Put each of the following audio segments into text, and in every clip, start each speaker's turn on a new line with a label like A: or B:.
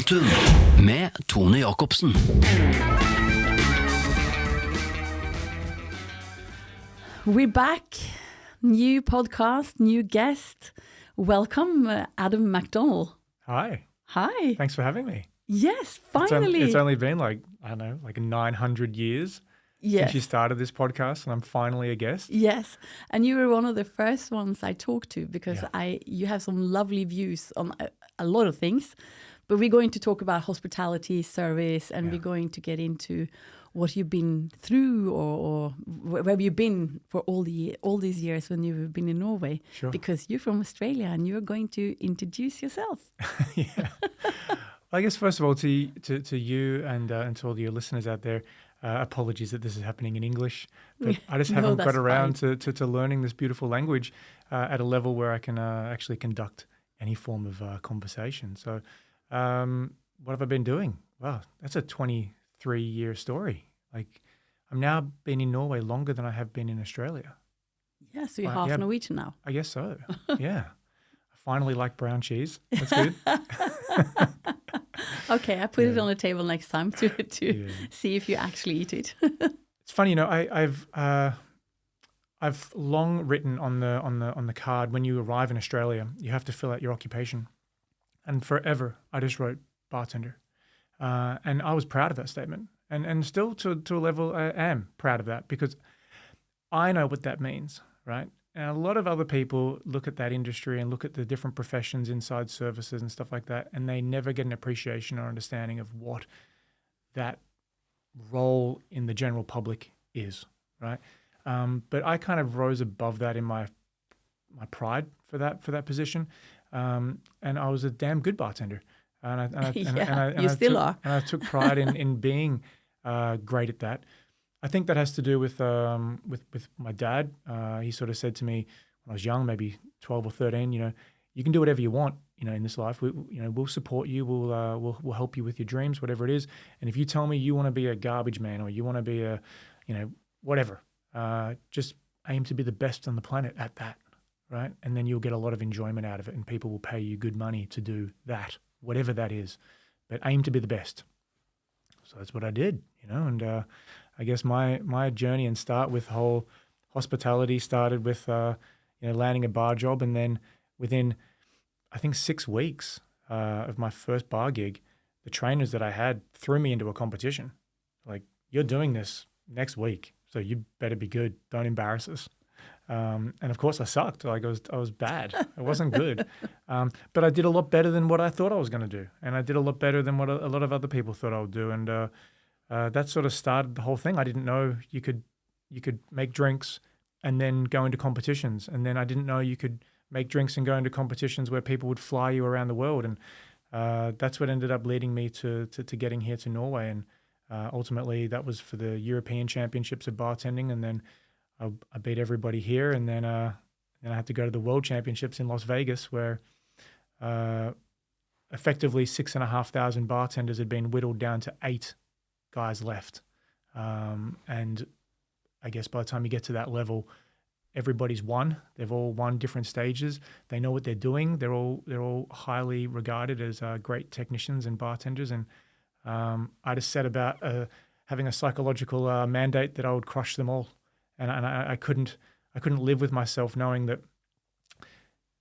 A: Multum med Tone Jakobsen.
B: We're back. New podcast, new guest. Welcome, Adam MacDonald.
C: Hi.
B: Hi.
C: Thanks for having me.
B: Yes, finally.
C: It's only been like 900 years since you started this podcast, and I'm finally a guest.
B: Yes, and you were one of the first ones I talked to because you have some lovely views on a lot of things. But we're going to talk about hospitality, service, and we're going to get into what you've been through or where you've been for all these years when you've been in Norway.
C: Sure.
B: Because you're from Australia and you're going to introduce yourself.
C: Yeah. I guess first of all to you and to all your listeners out there, apologies that this is happening in English, but I just haven't got around to learning this beautiful language at a level where I can actually conduct any form of conversation. So what have I been doing? Wow, that's a 23-year story. Like, I'm now been in Norway longer than I have been in Australia.
B: Yeah, so you're half Norwegian now.
C: I guess so, yeah. I finally like brown cheese. That's good.
B: Okay, I put it on the table next time to see if you actually eat it.
C: It's funny, I've long written on the card when you arrive in Australia, you have to fill out your occupation, and forever I just wrote bartender, and I was proud of that statement, and still to a level I am proud of that because I know what that means, right? And a lot of other people look at that industry and look at the different professions inside services and stuff like that, and they never get an appreciation or understanding of what that role in the general public is, right? But I kind of rose above that in my pride for that position, and I was a damn good bartender, and
B: you still are.
C: And I took pride in being great at that. I think that has to do with my dad. He sort of said to me when I was young, maybe 12 or 13, you can do whatever you want, in this life. We'll support you. We'll help you with your dreams, whatever it is. And if you tell me you want to be a garbage man or you want to be a, whatever, just aim to be the best on the planet at that, right? And then you'll get a lot of enjoyment out of it, and people will pay you good money to do that, whatever that is. But aim to be the best. So that's what I did, and I guess my journey and start with whole hospitality started with landing a bar job, and then within I think 6 weeks of my first bar gig, the trainers that I had threw me into a competition. Like, you're doing this next week, so you better be good. Don't embarrass us. And of course I sucked. Like, I was bad. I wasn't good. But I did a lot better than what I thought I was going to do. And I did a lot better than what a lot of other people thought I would do. And that sort of started the whole thing. I didn't know you could make drinks and then go into competitions. And then I didn't know you could make drinks and go into competitions where people would fly you around the world. And that's what ended up leading me to getting here to Norway. And ultimately that was for the European Championships of bartending. And then I beat everybody here, and then I had to go to the World Championships in Las Vegas, where effectively 6,500 bartenders had been whittled down to 8 guys left. And I guess by the time you get to that level, everybody's won. They've all won different stages. They know what they're doing. They're all highly regarded as great technicians and bartenders. And I just set about having a psychological mandate that I would crush them all. And I couldn't live with myself knowing that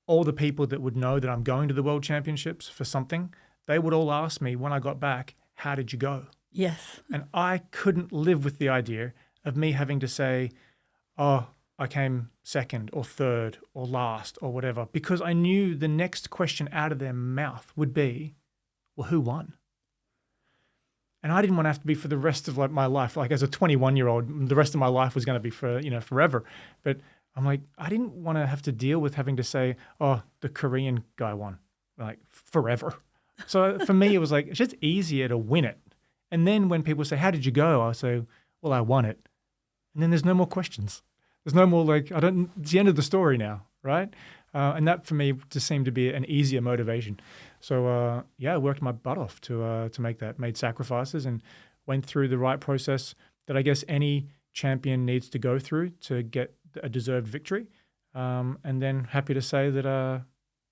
C: all the people that would know that I'm going to the World Championships for something, they would all ask me when I got back, how did you go?
B: Yes.
C: And I couldn't live with the idea of me having to say, oh, I came second or third or last or whatever, because I knew the next question out of their mouth would be, well, who won? And I didn't want to have to be for the rest of my life. Like, as a 21-year-old, the rest of my life was going to be for, forever. But I'm like, I didn't want to have to deal with having to say, oh, the Korean guy won, like, forever. So for me, it was like, it's just easier to win it. And then when people say, how did you go? I'll say, well, I won it. And then there's no more questions. There's no more it's the end of the story now, right? And that for me just seemed to be an easier motivation. So I worked my butt off to make that, made sacrifices and went through the right process that I guess any champion needs to go through to get a deserved victory. And then happy to say that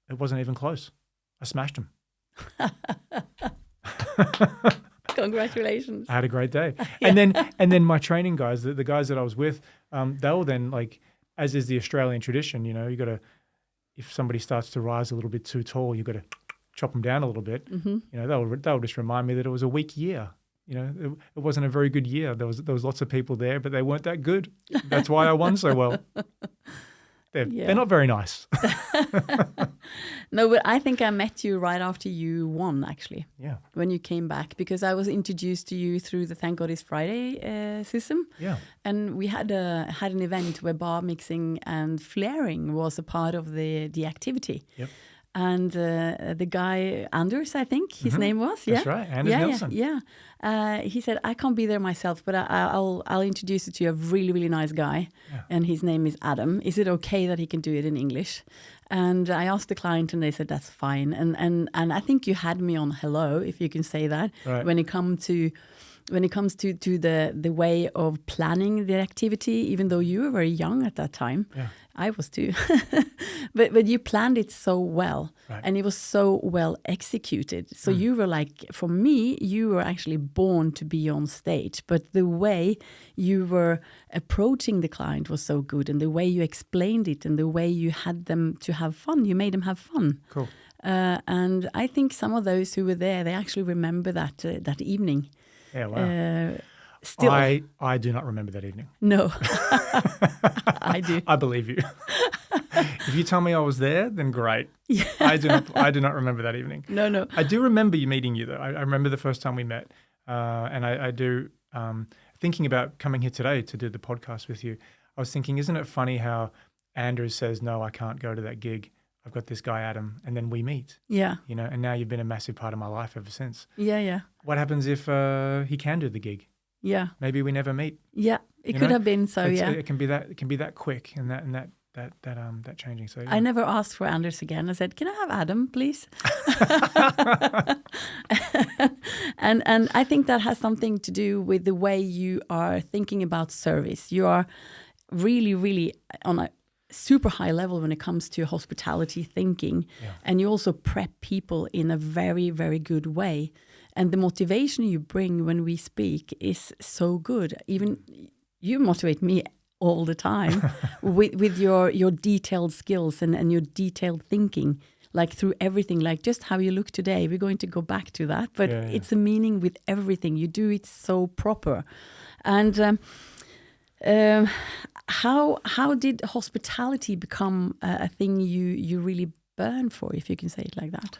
C: it wasn't even close. I smashed him.
B: Congratulations.
C: I had a great day. And then my training guys, the guys that I was with, they were then like, as is the Australian tradition, you know, you got to, if somebody starts to rise a little bit too tall, you got to chop them down a little bit. You know, they'll just remind me that it was a weak year. You know, it wasn't a very good year. There was lots of people there, but they weren't that good. That's why I won so well. They're not very nice.
B: No, but I think I met you right after you won, actually.
C: Yeah.
B: When you came back, because I was introduced to you through the Thank God It's Friday system.
C: Yeah.
B: And we had an event where bar mixing and flaring was a part of the activity.
C: Yep.
B: And the guy, Anders, I think his name was.
C: That's right, Anders Nilsson.
B: Yeah. He said, I can't be there myself, but I'll introduce you to a really, really nice guy.
C: Yeah.
B: And his name is Adam. Is it okay that he can do it in English? And I asked the client and they said, that's fine. And I think you had me on hello, if you can say that,
C: Right.
B: when it comes to the way of planning the activity, even though you were very young at that time.
C: Yeah.
B: I was too. but you planned it so well,
C: Right.
B: and it was so well executed. So you were like, for me, you were actually born to be on stage. But the way you were approaching the client was so good, and the way you explained it, and the way you had them to have fun, you made them have fun.
C: Cool.
B: And I think some of those who were there, they actually remember that evening.
C: Yeah, wow.
B: Still,
C: I do not remember that evening.
B: no, I do.
C: I believe you. If you tell me I was there, then great. Yeah. I do not remember that evening.
B: No.
C: I do remember you meeting you though. I remember the first time we met, and I do. Thinking about coming here today to do the podcast with you, I was thinking, isn't it funny how Anders says, "No, I can't go to that gig. I've got this guy Adam," and then we meet.
B: Yeah.
C: You know, and now you've been a massive part of my life ever since.
B: Yeah.
C: What happens if he can do the gig?
B: Yeah.
C: Maybe we never meet.
B: Yeah. It
C: You
B: could
C: know?
B: have been so. Yeah.
C: It can be that quick and that changing. So yeah.
B: I never asked for Anders again. I said, "Can I have Adam, please?" and I think that has something to do with the way you are thinking about service. You are really, really on a super high level when it comes to hospitality thinking, and you also prep people in a very, very good way. And the motivation you bring when we speak is so good. Even you motivate me all the time with your detailed skills and your detailed thinking, like through everything, like just how you look today. We're going to go back to that, but it's a meaning with everything. You do it so proper. And how did hospitality become a thing you really burn for, if you can say it like that?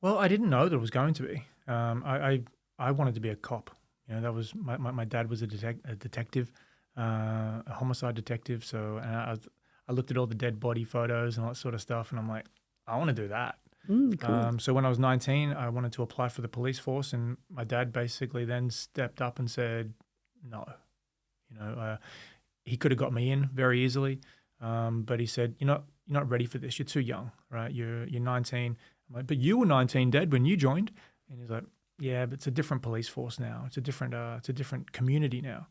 C: Well, I didn't know that it was going to be. I wanted to be a cop. You know, that was my dad was a detective, a homicide detective. So I looked at all the dead body photos and all that sort of stuff, and I'm like, I want to do that.
B: Cool.
C: So when I was 19, I wanted to apply for the police force, and my dad basically then stepped up and said, no. You know, he could have got me in very easily, but he said, you're not ready for this. You're too young, right? You're 19. I'm like, but you were 19, Dad, when you joined. And he's like, yeah, but it's a different police force now. It's a different community now.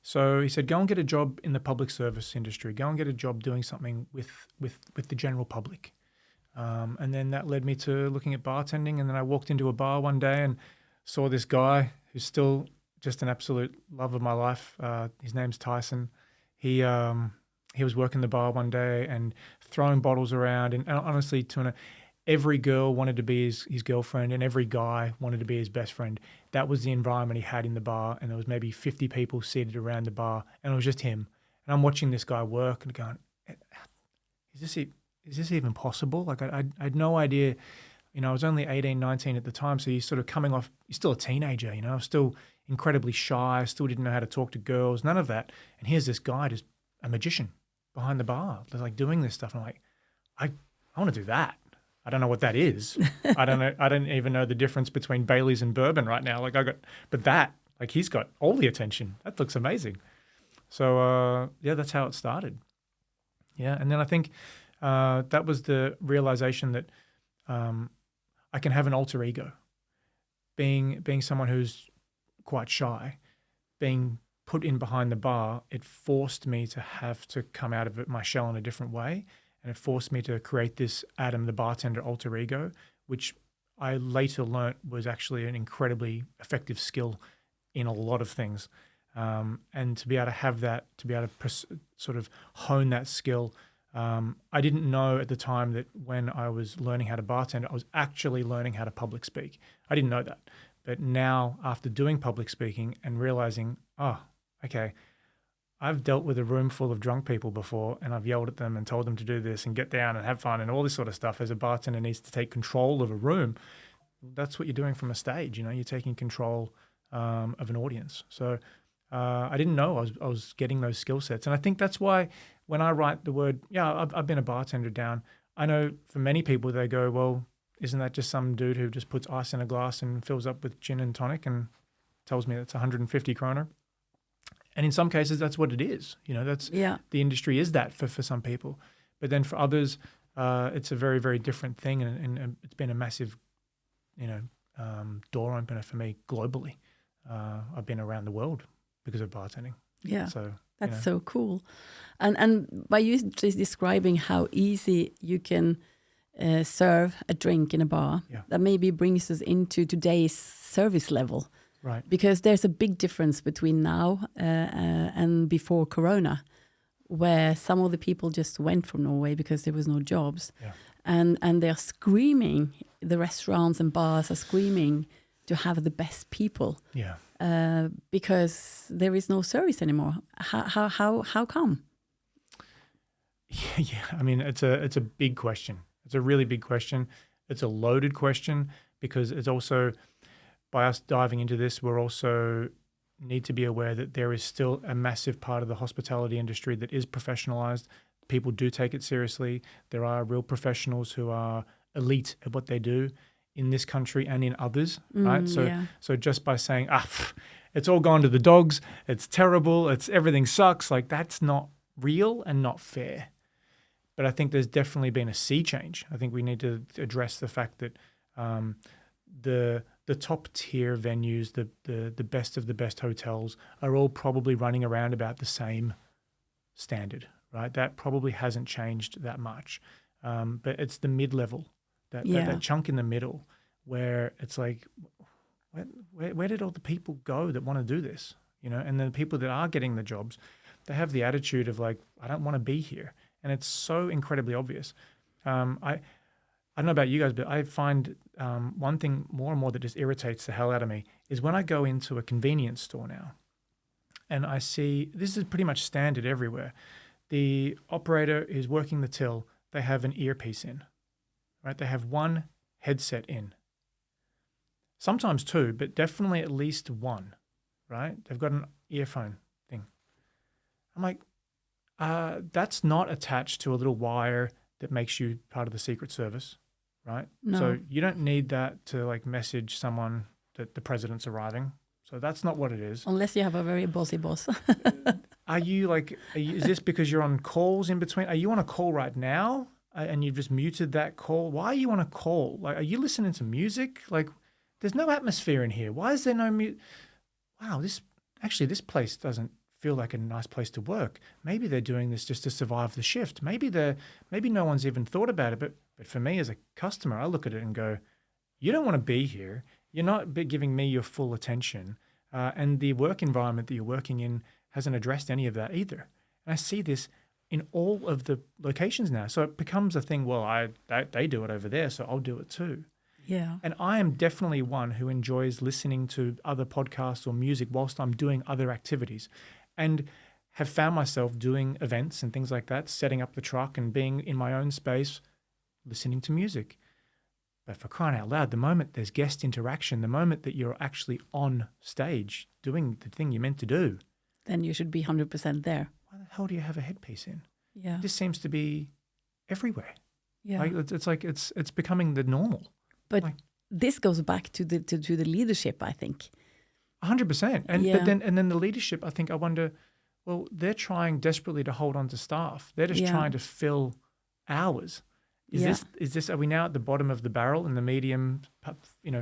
C: So he said, go and get a job in the public service industry. Go and get a job doing something with the general public. And then that led me to looking at bartending. And then I walked into a bar one day and saw this guy who's still just an absolute love of my life. His name's Tyson. He was working the bar one day and throwing bottles around. And honestly, Tuna, every girl wanted to be his girlfriend, and every guy wanted to be his best friend. That was the environment he had in the bar, and there was maybe 50 people seated around the bar, and it was just him. And I'm watching this guy work and going, is this even possible? Like I had no idea. You know, I was only 18, 19 at the time, so you're sort of coming off, you're still a teenager, you know, still incredibly shy, still didn't know how to talk to girls, none of that. And here's this guy, just a magician behind the bar, like doing this stuff. And I'm like, I want to do that. I don't know what that is. I don't even know the difference between Baileys and bourbon right now. But he's got all the attention. That looks amazing. So that's how it started. Yeah, and then I think that was the realization that I can have an alter ego. Being someone who's quite shy, being put in behind the bar, it forced me to have to come out of my shell in a different way. And it forced me to create this Adam the bartender alter ego, which I later learnt was actually an incredibly effective skill in a lot of things. And to be able to have that, to be able to sort of hone that skill, I didn't know at the time that when I was learning how to bartend, I was actually learning how to public speak. I didn't know that. But now, after doing public speaking and realizing, oh, okay, I've dealt with a room full of drunk people before, and I've yelled at them and told them to do this and get down and have fun and all this sort of stuff. As a bartender needs to take control of a room, that's what you're doing from a stage. You know, you're taking control of an audience. So I didn't know I was getting those skill sets. And I think that's why when I write the word, I've been a bartender down, I know for many people they go, well, isn't that just some dude who just puts ice in a glass and fills up with gin and tonic and tells me that's 150 kroner? And in some cases, that's what it is. You know, that's the industry is that for some people. But then for others, it's a very, very different thing. And it's been a massive, door opener for me globally. I've been around the world because of bartending.
B: Yeah,
C: so
B: that's so cool. And by you just describing how easy you can serve a drink in a bar, that maybe brings us into today's service level.
C: Right.
B: Because there's a big difference between now and before Corona, where some of the people just went from Norway because there was no jobs.
C: Yeah.
B: And they're screaming, the restaurants and bars are screaming to have the best people.
C: Yeah.
B: Because there is no service anymore. How come?
C: Yeah, I mean, it's a big question. It's a really big question. It's a loaded question because it's also, by us diving into this, we're also need to be aware that there is still a massive part of the hospitality industry that is professionalized. People do take it seriously. There are real professionals who are elite at what they do in this country and in others, right? So just by saying, it's all gone to the dogs, it's terrible, everything sucks, like that's not real and not fair. But I think there's definitely been a sea change. I think we need to address the fact that the top tier venues, the best of the best hotels are all probably running around about the same standard, right? That probably hasn't changed that much. But it's the mid-level, that chunk in the middle where it's like, where did all the people go that want to do this? You know, and the people that are getting the jobs, they have the attitude of like, I don't want to be here. And it's so incredibly obvious. I don't know about you guys, but I find one thing more and more that just irritates the hell out of me is when I go into a convenience store now and I see, this is pretty much standard everywhere. The operator is working the till. They have an earpiece in, right? They have one headset in. Sometimes two, but definitely at least one, right? They've got an earphone thing. I'm like, that's not attached to a little wire that makes you part of the Secret Service, right?
B: No.
C: So you don't need that to like message someone that the president's arriving. So that's not what it is.
B: Unless you have a very bossy boss.
C: Is this because you're on calls in between? Are you on a call right now and you've just muted that call? Why are you on a call? Like, are you listening to music? Like, there's no atmosphere in here. Why is there no music? Wow, this place doesn't feel like a nice place to work. Maybe they're doing this just to survive the shift. Maybe no one's even thought about it. But for me as a customer, I look at it and go, you don't want to be here. You're not giving me your full attention. And the work environment that you're working in hasn't addressed any of that either. And I see this in all of the locations now. So it becomes a thing, well, they do it over there, so I'll do it too.
B: Yeah.
C: And I am definitely one who enjoys listening to other podcasts or music whilst I'm doing other activities, and have found myself doing events and things like that, setting up the truck and being in my own space, listening to music. But for crying out loud, the moment there's guest interaction, the moment that you're actually on stage doing the thing you're meant to do,
B: then you should be 100% there.
C: Why the hell do you have a headpiece in?
B: Yeah.
C: This seems to be everywhere.
B: Yeah.
C: Like, it's becoming the normal.
B: But this goes back to the leadership, I think.
C: 100%. But then the leadership, I think, I wonder, well, they're trying desperately to hold on to staff. They're just trying to fill hours. Is this? Are we now at the bottom of the barrel in the medium,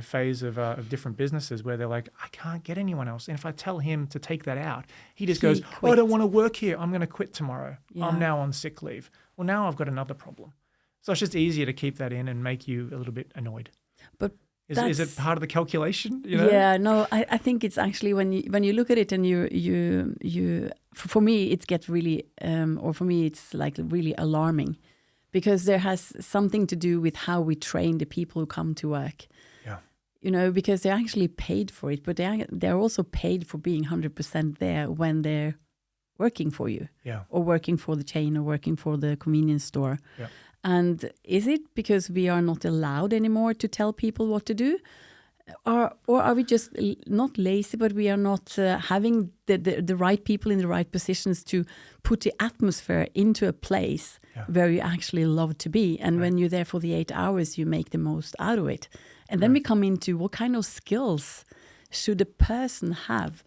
C: phase of different businesses where they're like, I can't get anyone else, and if I tell him to take that out, he goes, oh, I don't want to work here. I'm going to quit tomorrow. Yeah. I'm now on sick leave. Well, now I've got another problem. So it's just easier to keep that in and make you a little bit annoyed.
B: But
C: Is it part of the calculation? You know?
B: Yeah, no, I think it's actually when you look at it and for me it gets really or for me it's like really alarming, because there has something to do with how we train the people who come to work.
C: Yeah.
B: You know, because they're actually paid for it, but they're also paid for being 100% there when they're working for you.
C: Yeah.
B: Or working for the chain or working for the convenience store.
C: Yeah.
B: And is it because we are not allowed anymore to tell people what to do? Or are we just not lazy, but we are not having the right people in the right positions to put the atmosphere into a place where you actually love to be? And when you're there for the 8 hours, you make the most out of it. And then we come into what kind of skills should a person have,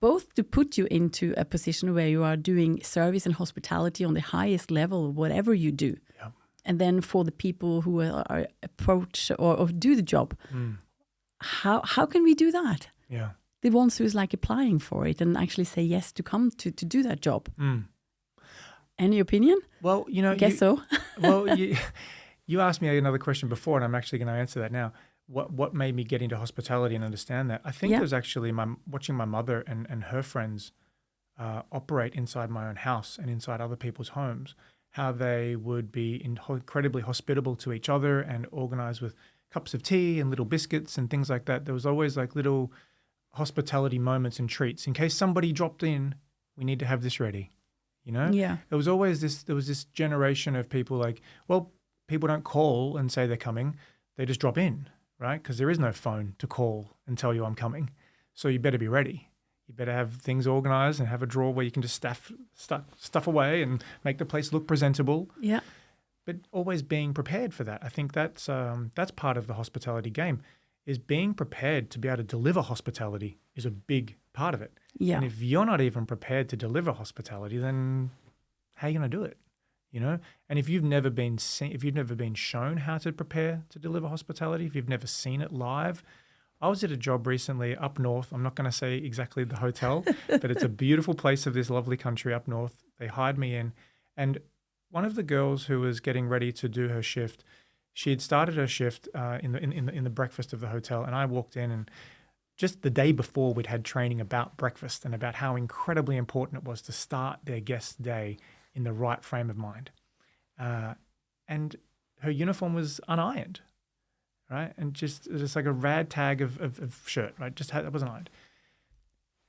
B: both to put you into a position where you are doing service and hospitality on the highest level, whatever you do.
C: Yeah.
B: And then for the people who are approach or do the job, how can we do that?
C: Yeah.
B: The ones who's like applying for it and actually say yes to come to do that job. Any opinion?
C: Well, you know,
B: Guess so.
C: Well, you asked me another question before, and I'm actually going to answer that now. What made me get into hospitality and understand that? I think it was actually watching my mother and her friends operate inside my own house and inside other people's homes, how they would be incredibly hospitable to each other and organize with cups of tea and little biscuits and things like that. There was always like little hospitality moments and treats. In case somebody dropped in, we need to have this ready, you know?
B: Yeah.
C: There was always this generation of people like, well, people don't call and say they're coming. They just drop in, right? Because there is no phone to call and tell you I'm coming. So you better be ready. You better have things organized and have a drawer where you can just stuff away and make the place look presentable.
B: Yeah.
C: But always being prepared for that. I think that's part of the hospitality game, is being prepared to be able to deliver hospitality is a big part of it.
B: Yeah.
C: And if you're not even prepared to deliver hospitality, then how are you going to do it? You know? And if you've never been shown how to prepare to deliver hospitality, if you've never seen it live. I was at a job recently up north. I'm not going to say exactly the hotel, but it's a beautiful place of this lovely country up north. They hired me in, and one of the girls who was getting ready to do her shift, she had started her shift in the breakfast of the hotel, and I walked in, and just the day before we'd had training about breakfast and about how incredibly important it was to start their guest's day in the right frame of mind. And her uniform was unironed, right? And just like a rad tag of shirt, right? It wasn't ironed,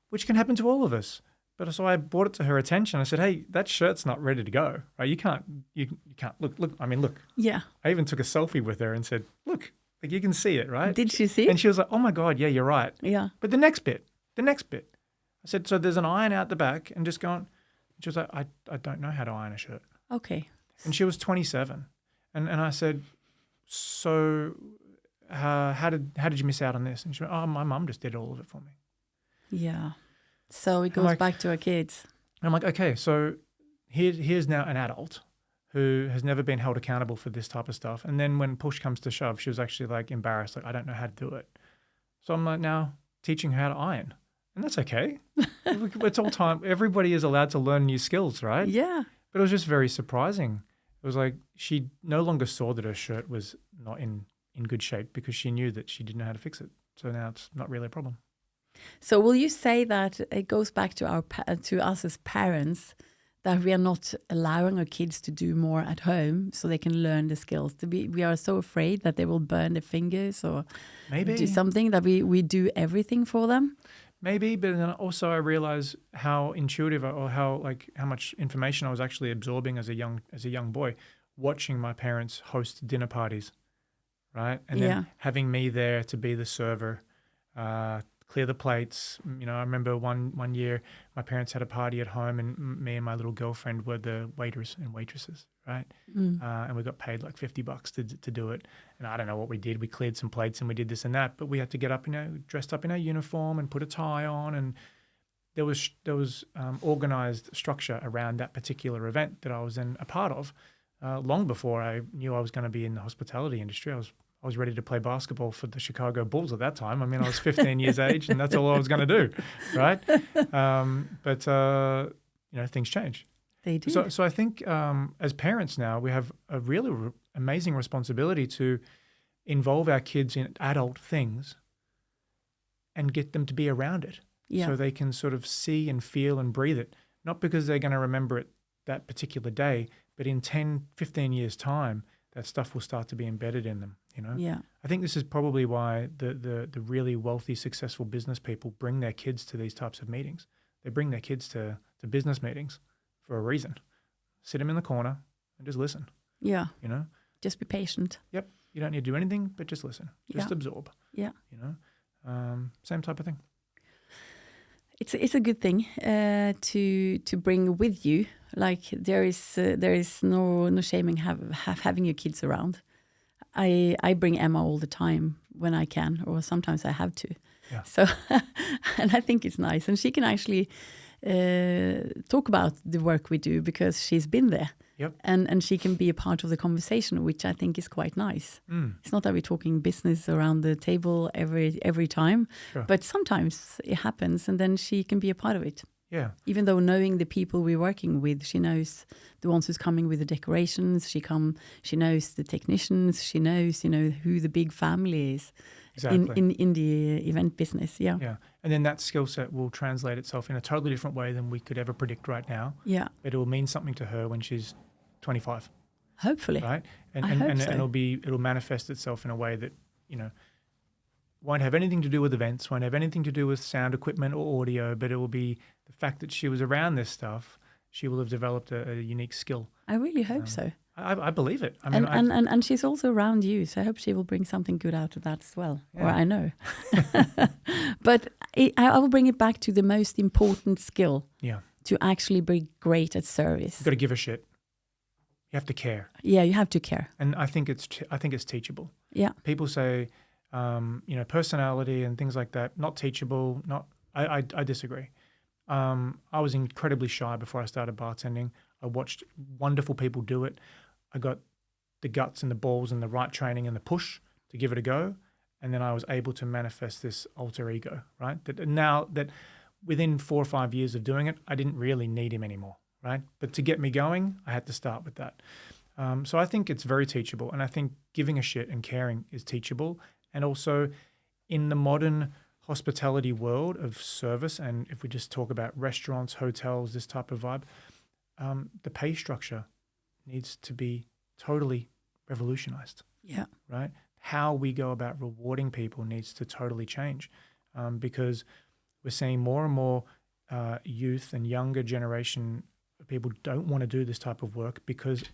C: which can happen to all of us. But so I brought it to her attention. I said, "Hey, that shirt's not ready to go, right? You can't look. I mean, look." Yeah. I even took a selfie with her and said, "Look, like you can see it, right?"
B: Did she see?
C: And she was like, "Oh my God, yeah, you're right."
B: Yeah.
C: But the next bit. I said, "So there's an iron out the back," and just going. She was like, "I don't know how to iron a shirt."
B: Okay.
C: And she was 27, and I said, "So, how did you miss out on this?" And she went, "Oh, my mum just did all of it for me."
B: Yeah. So it goes back to our kids.
C: I'm like, okay, so here's now an adult who has never been held accountable for this type of stuff. And then when push comes to shove, she was actually like embarrassed, like, I don't know how to do it. So I'm like now teaching her how to iron. And that's okay. It's all time. Everybody is allowed to learn new skills, right?
B: Yeah.
C: But it was just very surprising. It was like she no longer saw that her shirt was not in good shape because she knew that she didn't know how to fix it. So now it's not really a problem.
B: So will you say that it goes back to us as parents, that we are not allowing our kids to do more at home so they can learn the skills? We are so afraid that they will burn their fingers or
C: maybe
B: do something, that we do everything for them?
C: Maybe, but then also I realize how intuitive or how much information I was actually absorbing as a young boy, watching my parents host dinner parties, right? And then having me there to be the server, clear the plates. You know, I remember one year my parents had a party at home, and me and my little girlfriend were the waiters and waitresses, right? And we got paid like $50 to do it. And I don't know what we did. We cleared some plates and we did this and that, but we had to get up, dressed up in our uniform and put a tie on, and there was organized structure around that particular event that I was in a part of. Long before I knew I was going to be in the hospitality industry, I was ready to play basketball for the Chicago Bulls at that time. I mean, I was 15 years age, and that's all I was going to do, right? But things change.
B: They do.
C: So I think as parents now, we have a really amazing responsibility to involve our kids in adult things and get them to be around it so they can sort of see and feel and breathe it, not because they're going to remember it that particular day, but in 10, 15 years' time, that stuff will start to be embedded in them, you know?
B: Yeah.
C: I think this is probably why the really wealthy, successful business people bring their kids to these types of meetings. They bring their kids to business meetings for a reason. Sit them in the corner and just listen,
B: Yeah.
C: you know?
B: Just be patient.
C: Yep. You don't need to do anything, but just listen. Just absorb.
B: Yeah.
C: You know? Same type of thing.
B: It's a good thing to bring with you. Like there is no shaming having your kids around. I bring Emma all the time when I can, or sometimes I have to.
C: Yeah.
B: So, and I think it's nice, and she can actually talk about the work we do because she's been there.
C: Yep.
B: And she can be a part of the conversation, which I think is quite nice. It's not that we're talking business around the table every time,
C: Sure.
B: but sometimes it happens, and then she can be a part of it.
C: Yeah.
B: Even though knowing the people we're working with, she knows the ones who's coming with the decorations. She knows the technicians. She knows, who the big family is.
C: Exactly.
B: In the event business. Yeah.
C: Yeah. And then that skill set will translate itself in a totally different way than we could ever predict right now.
B: Yeah.
C: But it will mean something to her when she's 25.
B: Hopefully.
C: Right? And
B: I hope so.
C: and it'll manifest itself in a way that, won't have anything to do with events, won't have anything to do with sound equipment or audio, but it will be the fact that she was around this stuff. She will have developed a unique skill.
B: I really hope so.
C: I believe it. I mean,
B: and she's also around you, so I hope she will bring something good out of that as well.
C: Yeah.
B: Or I know. But I will bring it back to the most important skill.
C: Yeah.
B: To actually be great at service.
C: You've got to give a shit. You have to care.
B: Yeah, you have to care.
C: And I think it's teachable.
B: Yeah.
C: People say, personality and things like that, not teachable. I disagree. I was incredibly shy before I started bartending. I watched wonderful people do it. I got the guts and the balls and the right training and the push to give it a go. And then I was able to manifest this alter ego, right? That now that within 4 or 5 years of doing it, I didn't really need him anymore, right? But to get me going, I had to start with that. So I think it's very teachable. And I think giving a shit and caring is teachable. And also in the modern hospitality world of service, and if we just talk about restaurants, hotels, this type of vibe, the pay structure needs to be totally revolutionized.
B: Yeah.
C: Right? How we go about rewarding people needs to totally change, because we're seeing more and more youth and younger generation people don't want to do this type of work because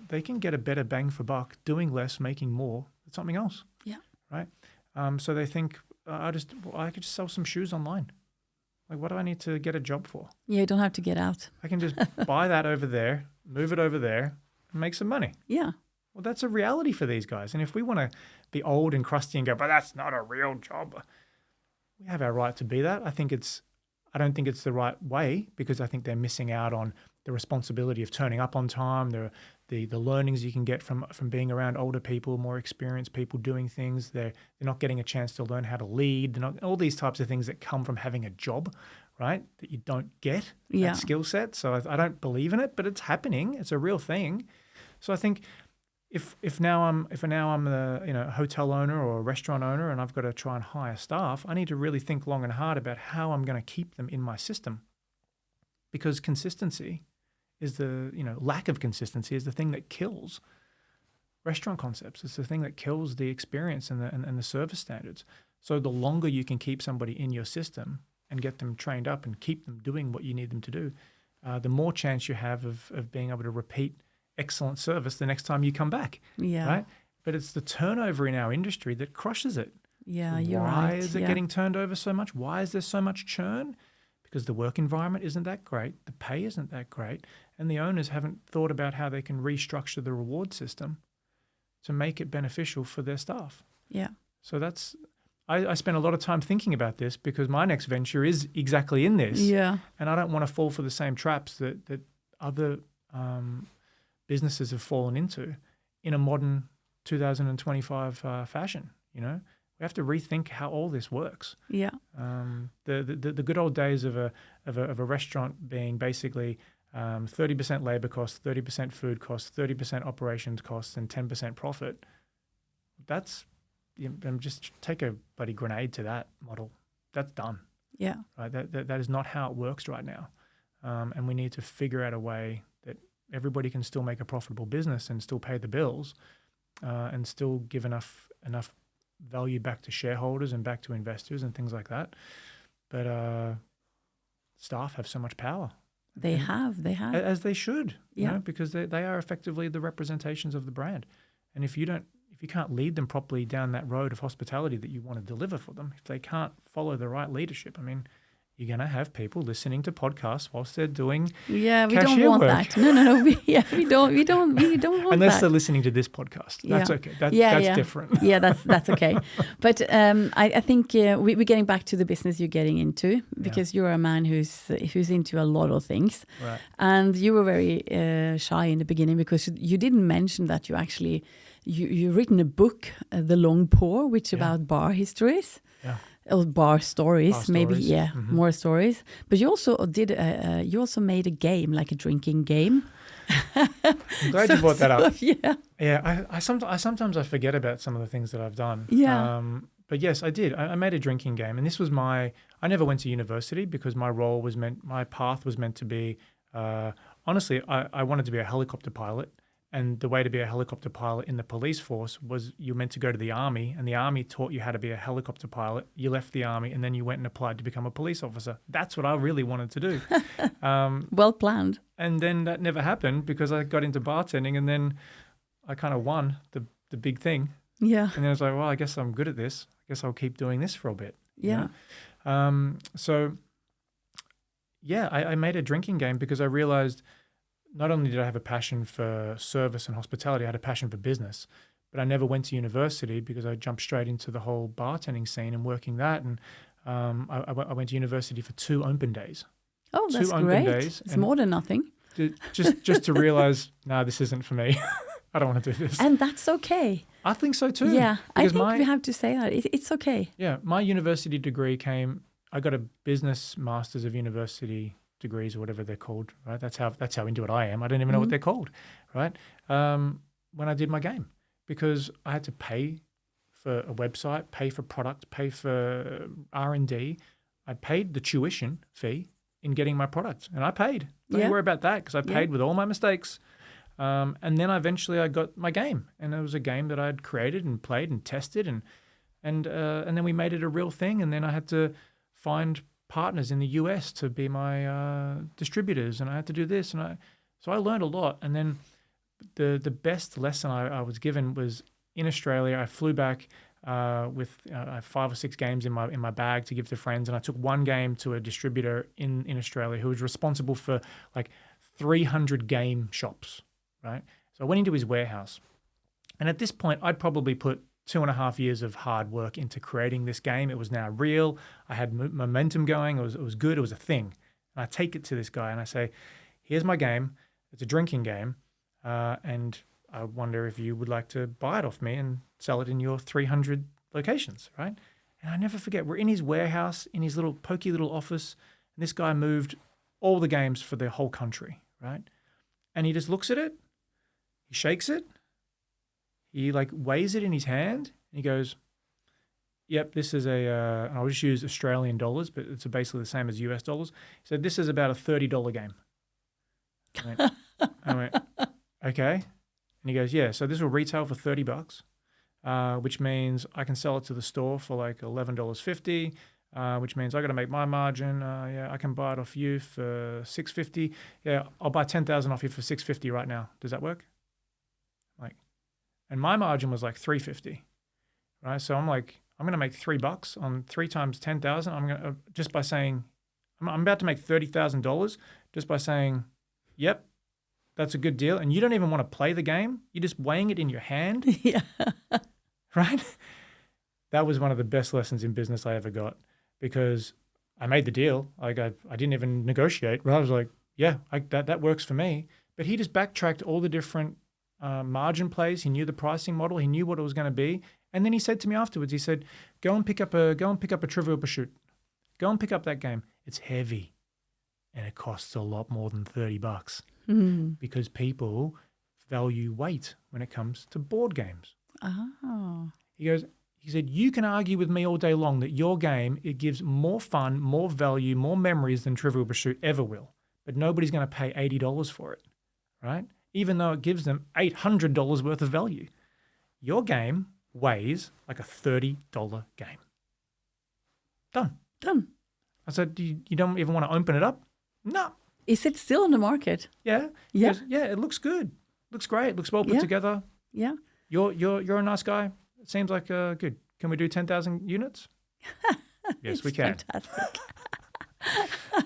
C: they can get a better bang for buck doing less, making more with something else.
B: Yeah.
C: Right? So they think I could just sell some shoes online. Like, what do I need to get a job for?
B: Yeah, you don't have to get out.
C: I can just buy that over there, move it over there, and make some money.
B: Yeah.
C: Well, that's a reality for these guys. And if we want to be old and crusty and go, but that's not a real job, we have our right to be that. I don't think it's the right way, because I think they're missing out on the responsibility of turning up on time, the learnings you can get from being around older people, more experienced people doing things. They're not getting a chance to learn how to lead. They're not all these types of things that come from having a job, right? That you don't get that skill set. So I don't believe in it, but it's happening. It's a real thing. So I think if now I'm the hotel owner or a restaurant owner and I've got to try and hire staff, I need to really think long and hard about how I'm going to keep them in my system, because consistency is lack of consistency is the thing that kills restaurant concepts. It's the thing that kills the experience and the service standards. So the longer you can keep somebody in your system and get them trained up and keep them doing what you need them to do, the more chance you have of being able to repeat excellent service the next time you come back.
B: Yeah.
C: Right? But it's the turnover in our industry that crushes it.
B: Yeah, you're right.
C: Why is it getting turned over so much? Why is there so much churn? Because the work environment isn't that great, the pay isn't that great, and the owners haven't thought about how they can restructure the reward system to make it beneficial for their staff.
B: Yeah.
C: So I spend a lot of time thinking about this, because my next venture is exactly in this.
B: Yeah.
C: And I don't want to fall for the same traps that other businesses have fallen into in a modern 2025 fashion. We have to rethink how all this works.
B: Yeah.
C: The good old days of a restaurant being basically 30% labor costs, 30% food costs, 30% operations costs, and 10% profit. that's just take a bloody grenade to that model. That's done.
B: Yeah.
C: Right? That is not how it works right now. And we need to figure out a way that everybody can still make a profitable business and still pay the bills and still give enough value back to shareholders and back to investors and things like that. But staff have so much power.
B: They have.
C: As they should,
B: Yeah.
C: because they are effectively the representations of the brand. And if you can't lead them properly down that road of hospitality that you want to deliver for them, if they can't follow the right leadership, I mean, you're going to have people listening to podcasts whilst they're doing
B: Yeah, we
C: cashier
B: don't want
C: work.
B: that. No. We don't want
C: Unless
B: that.
C: they're listening to this podcast. That's
B: Yeah.
C: okay. That's different.
B: Yeah, that's okay. But I think we're getting back to the business you're getting into, because you're a man who's into a lot of things.
C: Right.
B: And you were very shy in the beginning, because you didn't mention that you actually you've written a book, The Long Pour, which is about bar histories.
C: Yeah.
B: Or bar stories, maybe.
C: stories.
B: Yeah,
C: Mm-hmm.
B: more stories. But you also you also made a game, like a drinking game.
C: I'm glad you brought that up.
B: Yeah.
C: Yeah, I sometimes I forget about some of the things that I've done.
B: Yeah.
C: But yes, I did. I made a drinking game, and this was I never went to university because my path was meant to be, honestly, I wanted to be a helicopter pilot. And the way to be a helicopter pilot in the police force was you were meant to go to the army, and the army taught you how to be a helicopter pilot. You left the army, and then you went and applied to become a police officer. That's what I really wanted to do.
B: Well planned.
C: And then that never happened because I got into bartending, and then I kind of won the big thing.
B: Yeah.
C: And then I was like, well, I guess I'm good at this. I guess I'll keep doing this for a bit.
B: Yeah.
C: So, yeah, I made a drinking game because I realized not only did I have a passion for service and hospitality, I had a passion for business. But I never went to university because I jumped straight into the whole bartending scene and working that. And I went to university for 2 open days.
B: Oh, that's
C: open
B: great.
C: days,
B: It's
C: and
B: more than nothing.
C: Just to realize, no, this isn't for me. I don't want to do this.
B: And that's okay.
C: I think so too.
B: Yeah, I
C: because
B: think we have to say that. It's okay.
C: Yeah, my university degree I got a business master's of university degrees or whatever they're called, right? That's how into it I am. I don't even know what they're called, right? When I did my game, because I had to pay for a website, pay for product, pay for R&D. I paid the tuition fee in getting my product, and I paid. Don't worry about that, because I paid with all my mistakes. And then eventually I got my game, and it was a game that I'd created and played and tested, and then we made it a real thing. And then I had to find partners in the US to be my distributors, and I had to do this, so I learned a lot. And then the best lesson I was given was in Australia. I flew back with 5 or 6 games in my bag to give to friends, and I took one game to a distributor in Australia who was responsible for like 300 game shops, right? So I went into his warehouse, and at this point I'd probably put 2.5 years of hard work into creating this game. It was now real. I had momentum going. It was good. It was a thing. And I take it to this guy and I say, here's my game. It's a drinking game. And I wonder if you would like to buy it off me and sell it in your 300 locations, right? And I never forget, we're in his warehouse, in his little pokey little office. And this guy moved all the games for the whole country, right? And he just looks at it. He shakes it. He like weighs it in his hand, and he goes, yep, this is and I'll just use Australian dollars, but it's basically the same as US dollars. He said, this is about a $30 game. I went, okay. And he goes, yeah, so this will retail for $30, which means I can sell it to the store for like $11.50, which means I got to make my margin. Yeah, I can buy it off you for $6.50. Yeah, I'll buy 10,000 off you for $6.50 right now. Does that work? And my margin was like $3.50, right? So I'm like, I'm going to make $3 on 3 times 10,000. I'm going to just by saying, I'm about to make $30,000 just by saying, yep, that's a good deal. And you don't even want to play the game. You're just weighing it in your hand.
B: Yeah.
C: Right? That was one of the best lessons in business I ever got, because I made the deal. Like I didn't even negotiate. Right? I was like, yeah, that works for me. But he just backtracked all the different margin plays. He knew the pricing model. He knew what it was going to be. And then he said to me afterwards, he said, go and pick up a Trivial Pursuit. Go and pick up that game. It's heavy, and it costs a lot more than $30 because people value weight when it comes to board games.
B: Oh.
C: He said, you can argue with me all day long that your game, it gives more fun, more value, more memories than Trivial Pursuit ever will. But nobody's going to pay $80 for it, right? Even though it gives them $800 worth of value. Your game weighs like a $30 game. Done. I said, you don't even want to open it up? No.
B: Is it still on the market?
C: Yeah.
B: Yeah.
C: Goes, yeah, it looks good. Looks great. Looks well put together.
B: Yeah.
C: You're a nice guy. It seems like good. Can we do 10,000 units? Yes, we can.
B: Fantastic.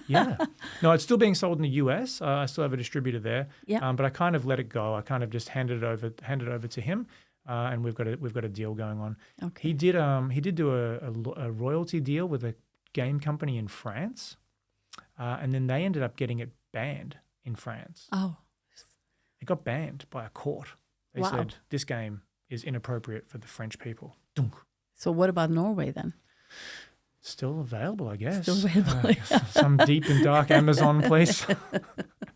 C: Yeah. No, it's still being sold in the US. I still have a distributor there.
B: Yeah.
C: But I kind of let it go. I kind of just handed it over to him, and we've got a deal going on.
B: Okay.
C: He did do a royalty deal with a game company in France, and then they ended up getting it banned in France.
B: Oh.
C: It got banned by a court. They said this game is inappropriate for the French people. Dunk.
B: So what about Norway then?
C: Still available, I guess.
B: Still available.
C: Some deep and dark Amazon place.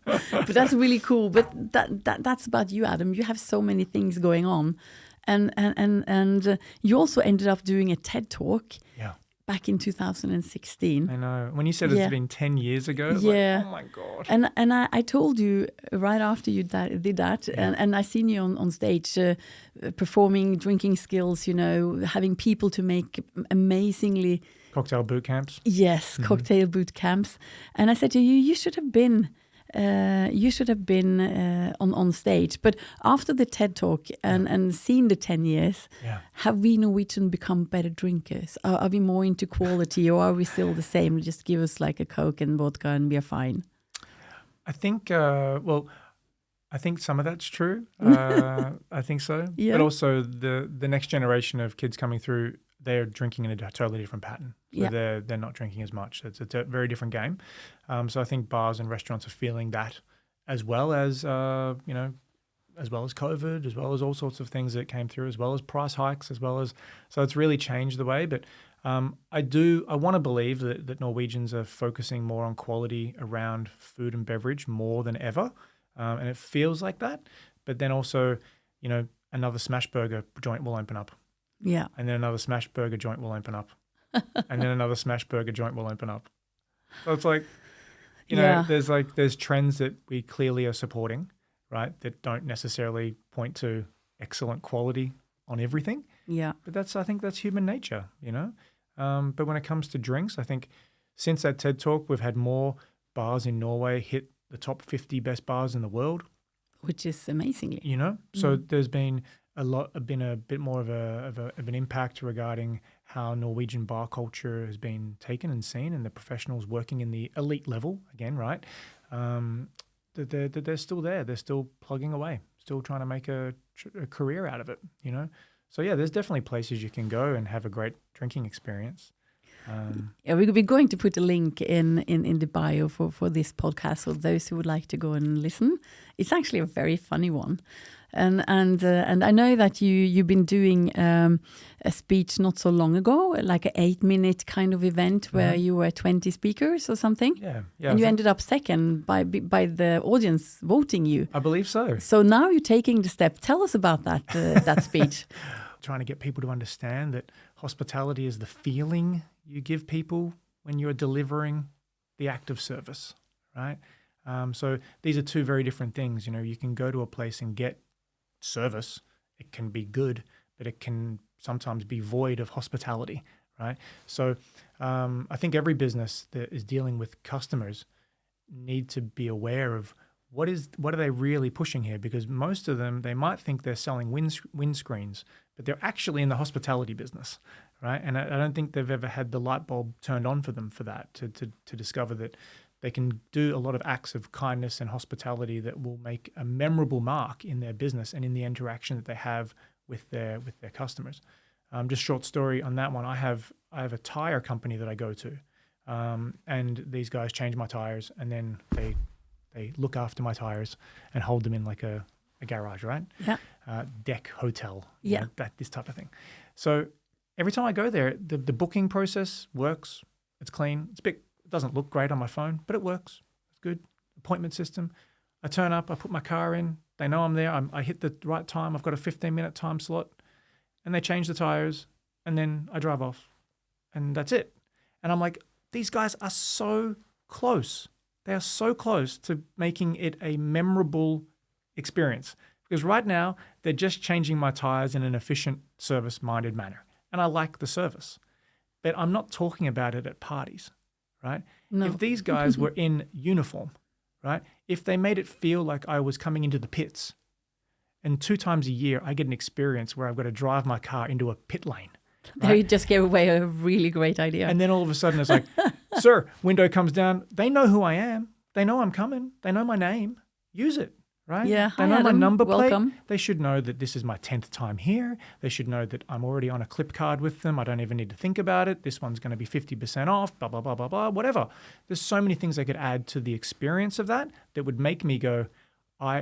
B: But that's really cool. But that's about you, Adam. You have so many things going on, and you also ended up doing a TED Talk.
C: Yeah.
B: Back in 2016.
C: I know. When you said it's been 10 years ago,
B: yeah.
C: Like, oh my God.
B: And I told you right after you did that, and I seen you on stage performing drinking skills, having people to make amazingly...
C: Cocktail boot camps.
B: Yes, cocktail boot camps. And I said to you, you should have been on stage. But after the TED Talk and seeing the 10 years, have we Norwegian become better drinkers? Are we more into quality, or are we still the same? Just give us like a Coke and vodka and we are fine.
C: I think, I think some of that's true. I think so.
B: Yeah.
C: But also the next generation of kids coming through, they're drinking in a totally different pattern. So they're not drinking as much. It's a very different game. So I think bars and restaurants are feeling that, as well as as well as COVID, as well as all sorts of things that came through, as well as price hikes, so it's really changed the way. But I want to believe that Norwegians are focusing more on quality around food and beverage more than ever, and it feels like that. But then also, another smash burger joint will open up.
B: Yeah.
C: And then another smash burger joint will open up. And then another smash burger joint will open up. So it's like, there's trends that we clearly are supporting, right? That don't necessarily point to excellent quality on everything.
B: Yeah.
C: But I think that's human nature, But when it comes to drinks, I think since that TED Talk, we've had more bars in Norway hit the top 50 best bars in the world.
B: Which is amazingly.
C: So there's been a bit more of an impact regarding how Norwegian bar culture has been taken and seen, and the professionals working in the elite level again, right? They're still there. They're still plugging away, still trying to make a career out of it, So yeah, there's definitely places you can go and have a great drinking experience.
B: We're going to put a link in the bio for this podcast, so those who would like to go and listen. It's actually a very funny one, and I know that you've been doing a speech not so long ago, like an 8-minute kind of event where you were 20 speakers or something.
C: Yeah.
B: And you ended up second by the audience voting you.
C: I believe so.
B: So now you're taking the step. Tell us about that speech.
C: Trying to get people to understand that hospitality is the feeling you give people when you're delivering the act of service, right? So these are two very different things. You can go to a place and get service. It can be good, but it can sometimes be void of hospitality, right? So I think every business that is dealing with customers need to be aware of what are they really pushing here? Because most of them, they might think they're selling windscreens, but they're actually in the hospitality business, right? And I don't think they've ever had the light bulb turned on for them for that, to discover that they can do a lot of acts of kindness and hospitality that will make a memorable mark in their business and in the interaction that they have with their customers. Just short story on that one. I have a tire company that I go to, and these guys change my tires, and then they look after my tires and hold them in like a garage, right?
B: Yeah.
C: Deck hotel.
B: Yeah.
C: This type of thing. So every time I go there, the booking process works. It's clean. It doesn't look great on my phone, but it works. It's good. Appointment system. I turn up. I put my car in. They know I'm there. I hit the right time. I've got a 15-minute time slot. and they change the tires, and then I drive off, and that's it. And I'm like, these guys are so close. They are so close to making it a memorable experience. Because right now, they're just changing my tires in an efficient, service-minded manner. And I like the service. But I'm not talking about it at parties, right?
B: No.
C: If these guys were in uniform, right? If they made it feel like I was coming into the pits, and 2 times a year, I get an experience where I've got to drive my car into a pit lane. Right?
B: There you just gave away a really great idea.
C: And then all of a sudden it's like, sir, window comes down. They know who I am. They know I'm coming. They know my name. Use it, right?
B: Yeah,
C: They
B: hi,
C: know my
B: Adam.
C: number plate.
B: Welcome.
C: They should know that this is my 10th time here. They should know that I'm already on a clip card with them. I don't even need to think about it. This one's going to be 50% off, blah, blah, blah, blah, blah, whatever. There's so many things I could add to the experience of that would make me go,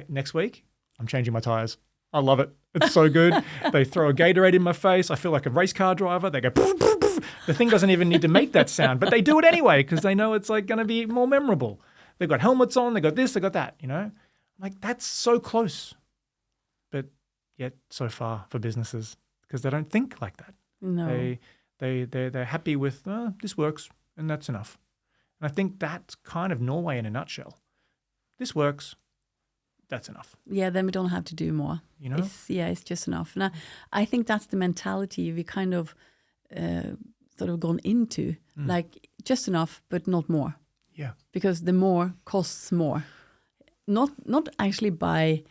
C: next week, I'm changing my tires. I love it. It's so good. They throw a Gatorade in my face. I feel like a race car driver. They go, poof, poof, poof. The thing doesn't even need to make that sound, but they do it anyway because they know it's like going to be more memorable. They've got helmets on. They got this. They got that. I'm like, that's so close, but yet so far for businesses because they don't think like that.
B: No.
C: They're happy with this works and that's enough. And I think that's kind of Norway in a nutshell. This works. That's enough.
B: Yeah, then we don't have to do more. It's just enough. And I think that's the mentality we kind of sort of gone into, like just enough, but not more.
C: Yeah.
B: Because the more costs more. Not actually by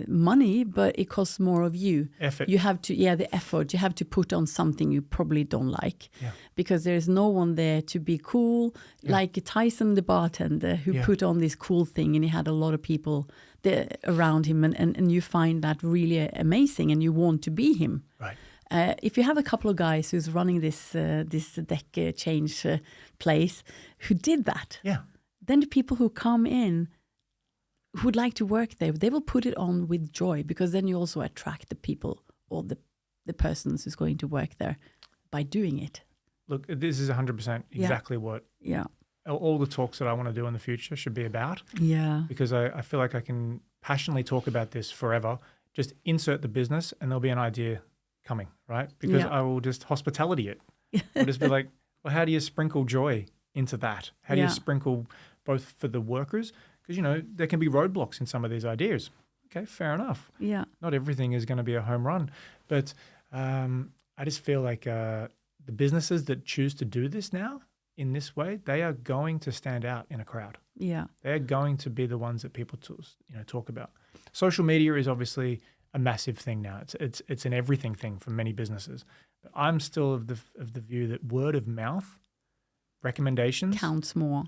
B: money, but it costs more of you.
C: Effort.
B: You have to, the effort. You have to put on something you probably don't like.
C: Yeah.
B: Because there's no one there to be cool, like Tyson, the bartender, who put on this cool thing and he had a lot of people there around him and you find that really amazing and you want to be him.
C: Right.
B: If you have a couple of guys who's running this deck change place who did that, then the people who come in who would like to work there, they will put it on with joy because then you also attract the people or the persons who's going to work there by doing it.
C: Look, this is 100% exactly what all the talks that I want to do in the future should be about.
B: Yeah.
C: Because I feel like I can passionately talk about this forever. Just insert the business and there'll be an idea coming, right? Because I will just hospitality it. I'll just be like, well, how do you sprinkle joy into that? How do you sprinkle both for the workers? Because, there can be roadblocks in some of these ideas. Okay, fair enough.
B: Yeah.
C: Not everything is going to be a home run. But I just feel like the businesses that choose to do this now in this way, they are going to stand out in a crowd.
B: Yeah.
C: They're going to be the ones that people talk about. Social media is obviously a massive thing now. It's an everything thing for many businesses. But I'm still of the view that word of mouth recommendations
B: counts more.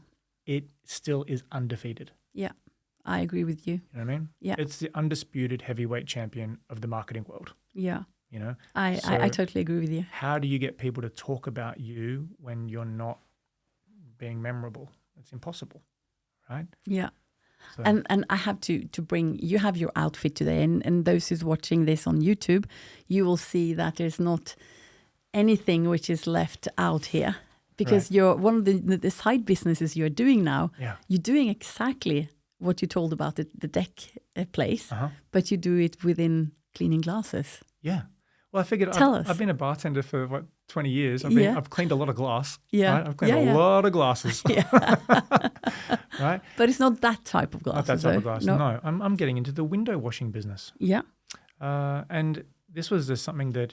C: It still is undefeated.
B: Yeah, I agree with you.
C: You know what I mean?
B: Yeah.
C: It's the undisputed heavyweight champion of the marketing world.
B: Yeah. I
C: So
B: totally agree with you.
C: how do you get people to talk about you when you're not being memorable? It's impossible, right?
B: Yeah.
C: So,
B: And I have to bring, you have your outfit today, and those who's watching this on YouTube, you will see that there's not anything which is left out here. Because you're one of the side businesses you're doing now, you're doing exactly what you told about the deck place, but you do it within cleaning glasses.
C: Yeah. Well, I figured
B: Tell us.
C: I've been a bartender for 20 years. I've cleaned a lot of glass.
B: Yeah.
C: Right? I've cleaned a lot of glasses. Right?
B: But it's not that type of
C: Not
B: glasses.
C: that type of glass.
B: No.
C: No, I'm getting into the window washing business.
B: Yeah.
C: And this was just something that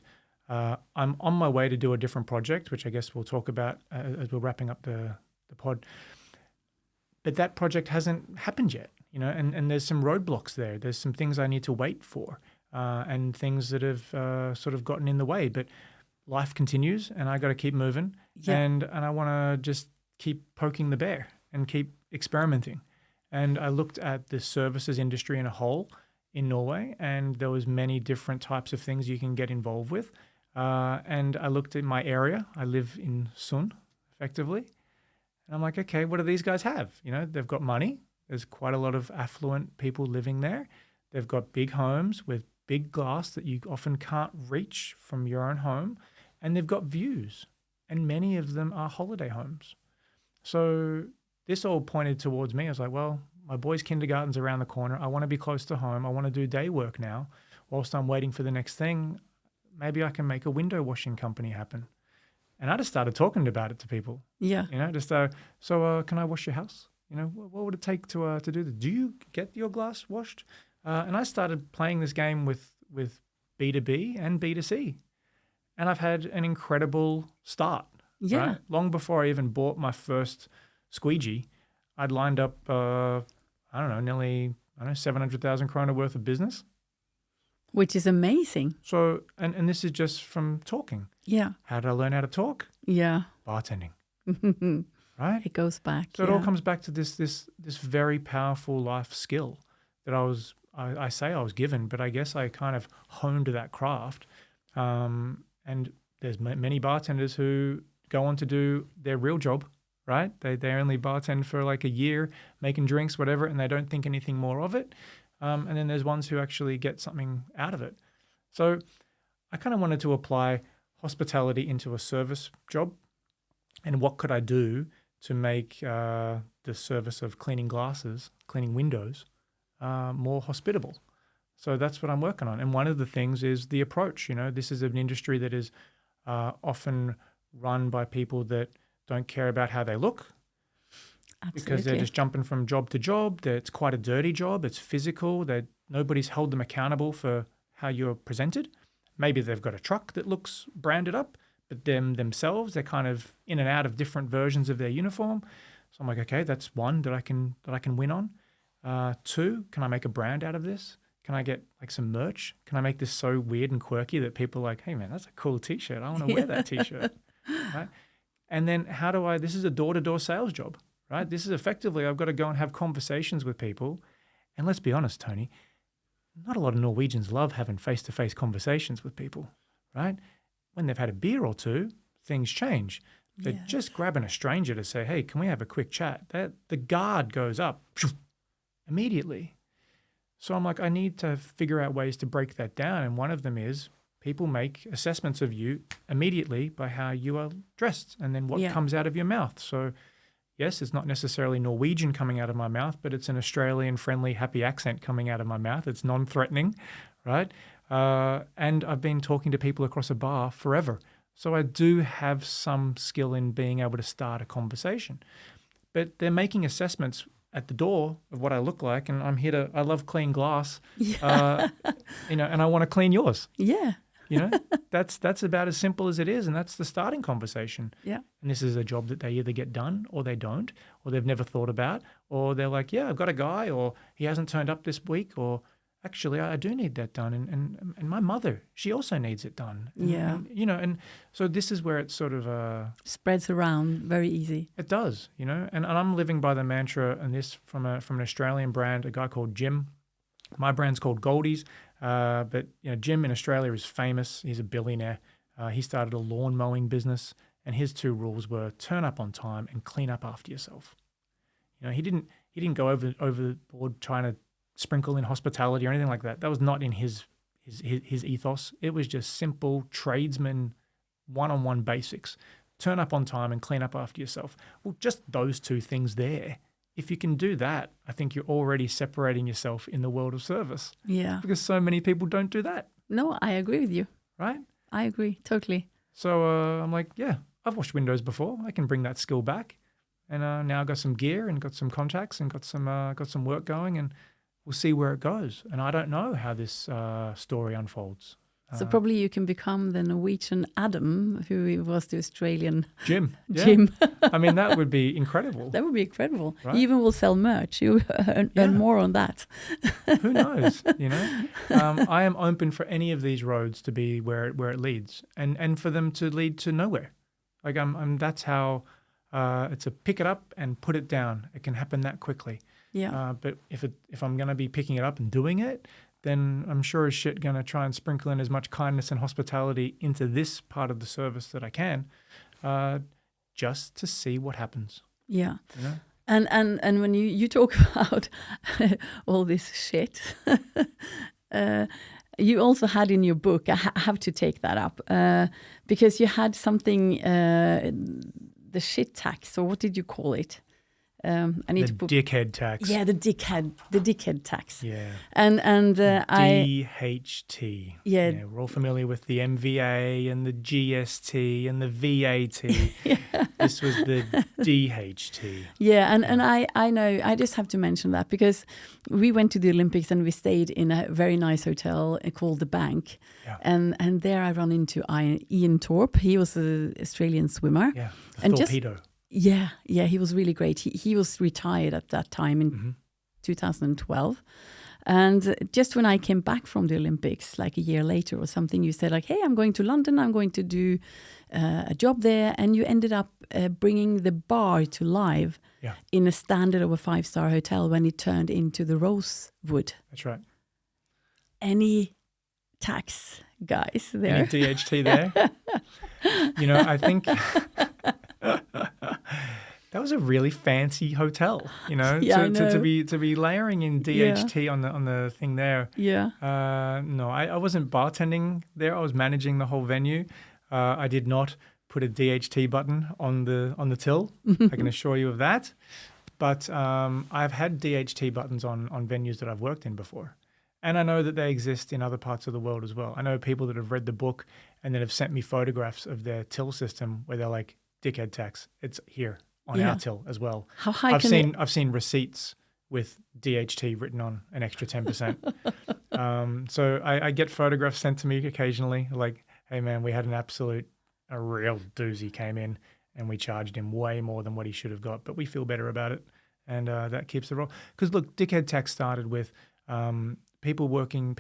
C: I'm on my way to do a different project, which I guess we'll talk about as we're wrapping up the pod. But that project hasn't happened yet, and there's some roadblocks there. There's some things I need to wait for and things that have sort of gotten in the way. But life continues and I got to keep moving and I want to just keep poking the bear and keep experimenting. And I looked at the services industry in a whole in Norway, and there was many different types of things you can get involved with. And I looked at my area. I live in Sund, effectively. And I'm like, okay, what do these guys have? They've got money. There's quite a lot of affluent people living there. They've got big homes with big glass that you often can't reach from your own home. And they've got views. And many of them are holiday homes. So this all pointed towards me. I was like, well, my boys' kindergarten's around the corner. I want to be close to home. I want to do day work now. Whilst I'm waiting for the next thing, maybe I can make a window washing company happen. And I just started talking about it to people.
B: Yeah.
C: Can I wash your house? What would it take to do this? Do you get your glass washed? And I started playing this game with B2B and B2C. And I've had an incredible start.
B: Yeah.
C: Right? Long before I even bought my first squeegee, I'd lined up, nearly 700,000 krona worth of business.
B: Which is amazing.
C: So, and this is just from talking.
B: Yeah.
C: How did I learn how to talk?
B: Yeah.
C: Bartending. Right?
B: It goes back.
C: So it all comes back to this very powerful life skill that I say I was given, but I guess I kind of honed that craft. And there's many bartenders who go on to do their real job, right? They only bartend for like a year, making drinks, whatever, and they don't think anything more of it. And then there's ones who actually get something out of it. So I kind of wanted to apply hospitality into a service job. And what could I do to make the service of cleaning glasses, cleaning windows, more hospitable? So that's what I'm working on. And one of the things is the approach. This is an industry that is often run by people that don't care about how they look.
B: Absolutely.
C: Because they're just jumping from job to job. It's quite a dirty job. It's physical. Nobody's held them accountable for how you're presented. Maybe they've got a truck that looks branded up, but themselves, they're kind of in and out of different versions of their uniform. So I'm like, okay, that's one that I can win on. Two, can I make a brand out of this? Can I get like some merch? Can I make this so weird and quirky that people are like, hey man, that's a cool t-shirt. I want to wear that t-shirt. Right? And then this is a door-to-door sales job, right? This is effectively, I've got to go and have conversations with people. And let's be honest, Tony, not a lot of Norwegians love having face-to-face conversations with people, right? When they've had a beer or two, things change. But just grabbing a stranger to say, hey, can we have a quick chat? The guard goes up immediately. So I'm like, I need to figure out ways to break that down. And one of them is people make assessments of you immediately by how you are dressed and then what comes out of your mouth. So yes, it's not necessarily Norwegian coming out of my mouth, but it's an Australian friendly, happy accent coming out of my mouth. It's non-threatening, right? And I've been talking to people across a bar forever. So I do have some skill in being able to start a conversation. But they're making assessments at the door of what I look like, and I love clean glass, and I want to clean yours.
B: Yeah.
C: That's about as simple as it is, and that's the starting conversation.
B: Yeah.
C: And this is a job that they either get done or they don't, or they've never thought about, or they're like, yeah, I've got a guy, or he hasn't turned up this week, or actually I do need that done, and my mother, she also needs it done. And so this is where it sort of
B: spreads around very easy.
C: It does, and I'm living by the mantra, and this from an Australian brand, a guy called Jim. My brand's called Goldies, but Jim in Australia is famous. He's a billionaire. He started a lawn mowing business, and his two rules were turn up on time and clean up after yourself. He didn't go overboard trying to sprinkle in hospitality or anything like that. That was not in his ethos. It was just simple tradesman, one-on-one basics. Turn up on time and clean up after yourself. Well, just those two things there. If you can do that, I think you're already separating yourself in the world of service. Yeah. Because so many people don't do that.
B: No, I agree with you.
C: Right?
B: I agree, totally.
C: So I'm like, yeah, I've washed windows before. I can bring that skill back. And now I've got some gear and got some contacts and got some work going, and we'll see where it goes. And I don't know how this story unfolds.
B: So probably you can become the Norwegian Adam, who was the Australian
C: Jim. Yeah.
B: Jim.
C: I mean, that would be incredible.
B: That would be incredible.
C: Right?
B: You even will sell merch. You earn more on that.
C: Who knows? I am open for any of these roads to be where it leads, and for them to lead to nowhere. Like that's how it's a pick it up and put it down. It can happen that quickly. Yeah. But if I'm going to be picking it up and doing it, then I'm sure as shit going to try and sprinkle in as much kindness and hospitality into this part of the service that I can, just to see what happens.
B: Yeah. And when you talk about all this shit, you also had in your book, I have to take that up, because you had something, the shit tax, or what did you call it? I need
C: The
B: to put
C: dickhead tax.
B: the dickhead tax.
C: Yeah.
B: And I
C: DHT.
B: Yeah.
C: We're all familiar with the MVA and the GST and the VAT. This was the DHT.
B: and I know, I just have to mention that because we went to the Olympics and we stayed in a very nice hotel called the Bank.
C: Yeah.
B: And there I ran into Ian Thorpe. He was an Australian swimmer.
C: Yeah. The
B: And
C: torpedo.
B: Yeah, he was really great. He was retired at that time in 2012. And just when I came back from the Olympics, like a year later or something, you said like, hey, I'm going to London. I'm going to do a job there. And you ended up bringing the bar to life in a standard of a 5-star hotel when it turned into the Rosewood.
C: That's right.
B: Any tax guys there?
C: Any DHT there? I think that was a really fancy hotel.
B: I know.
C: To be layering in DHT on the thing there.
B: Yeah.
C: No, I wasn't bartending there. I was managing the whole venue. I did not put a DHT button on the till. I can assure you of that. But I've had DHT buttons on venues that I've worked in before. And I know that they exist in other parts of the world as well. I know people that have read the book and then have sent me photographs of their till system where they're like, dickhead tax, it's here on our till as well.
B: How high
C: I've seen receipts with DHT written on an extra 10%. So I get photographs sent to me occasionally like, hey man, we had a real doozy came in and we charged him way more than what he should have got, but we feel better about it. And that keeps the roll. Because look, dickhead tax started with people working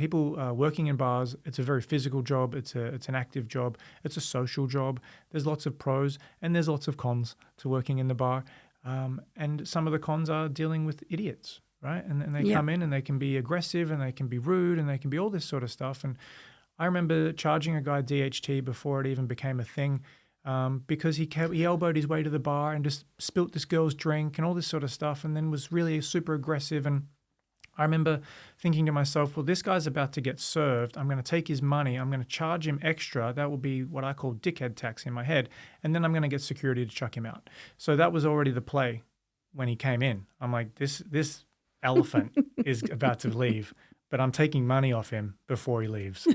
C: in bars. It's a very physical job. It's an active job. It's a social job. There's lots of pros and there's lots of cons to working in the bar. And some of the cons are dealing with idiots, right? And they come in and they can be aggressive and they can be rude and they can be all this sort of stuff. And I remember charging a guy DHT before it even became a thing because he elbowed his way to the bar and just spilt this girl's drink and all this sort of stuff and then was really super aggressive. And I remember thinking to myself, well, this guy's about to get served. I'm going to take his money. I'm going to charge him extra. That will be what I call dickhead tax in my head. And then I'm going to get security to chuck him out. So that was already the play when he came in. I'm like, this elephant is about to leave, but I'm taking money off him before he leaves.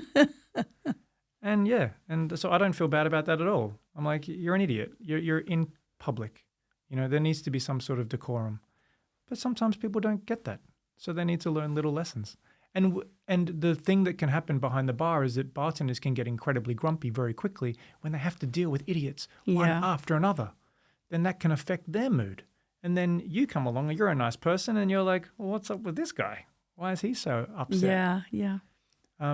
C: And so I don't feel bad about that at all. I'm like, you're an idiot. You're in public. There needs to be some sort of decorum. But sometimes people don't get that. So they need to learn little lessons. And the thing that can happen behind the bar is that bartenders can get incredibly grumpy very quickly when they have to deal with idiots one after another. Then that can affect their mood. And then you come along and you're a nice person and you're like, well, what's up with this guy? Why is he so upset?
B: Yeah.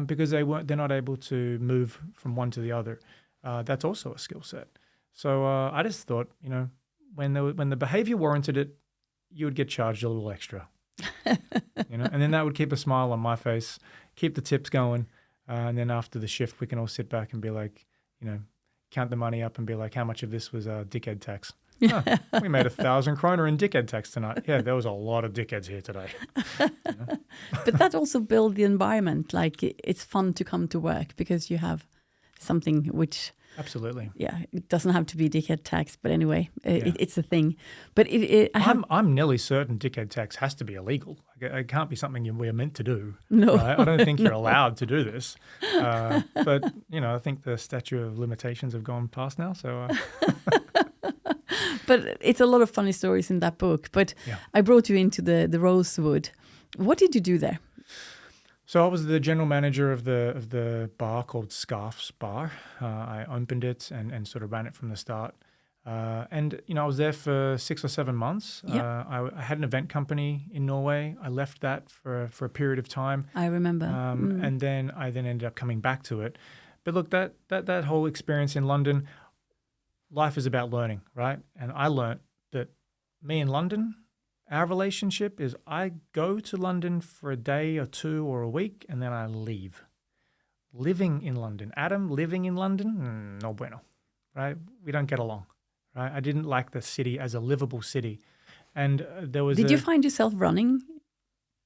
C: Because they're not able to move from one to the other. That's also a skill set. So I just thought, when the behavior warranted it, you would get charged a little extra. And then that would keep a smile on my face, keep the tips going, and then after the shift we can all sit back and be like, count the money up and be like, how much of this was dickhead tax? Oh, we made 1,000 kroner in dickhead tax tonight. Yeah, there was a lot of dickheads here today.
B: But that also builds the environment. Like it's fun to come to work because you have something which
C: absolutely.
B: Yeah, it doesn't have to be dickhead tax, but anyway, it's a thing. But
C: I'm nearly certain dickhead tax has to be illegal. It can't be something we're meant to do.
B: No,
C: right? I don't think you're allowed to do this. But I think the statute of limitations have gone past now. So.
B: But it's a lot of funny stories in that book. But I brought you into the Rosewood. What did you do there?
C: So I was the general manager of the bar called Scarf's Bar. I opened it and sort of ran it from the start. And I was there for 6 or 7 months. I had an event company in Norway. I left that for a period of time.
B: I remember.
C: And then I ended up coming back to it. But look, that whole experience in London, life is about learning, right? And I learned that me in London, our relationship is I go to London for a day or two or a week and then I leave. Living in London, Adam living in London, no bueno, right? We don't get along, right? I didn't like the city as a livable city. And there was
B: Did you find yourself running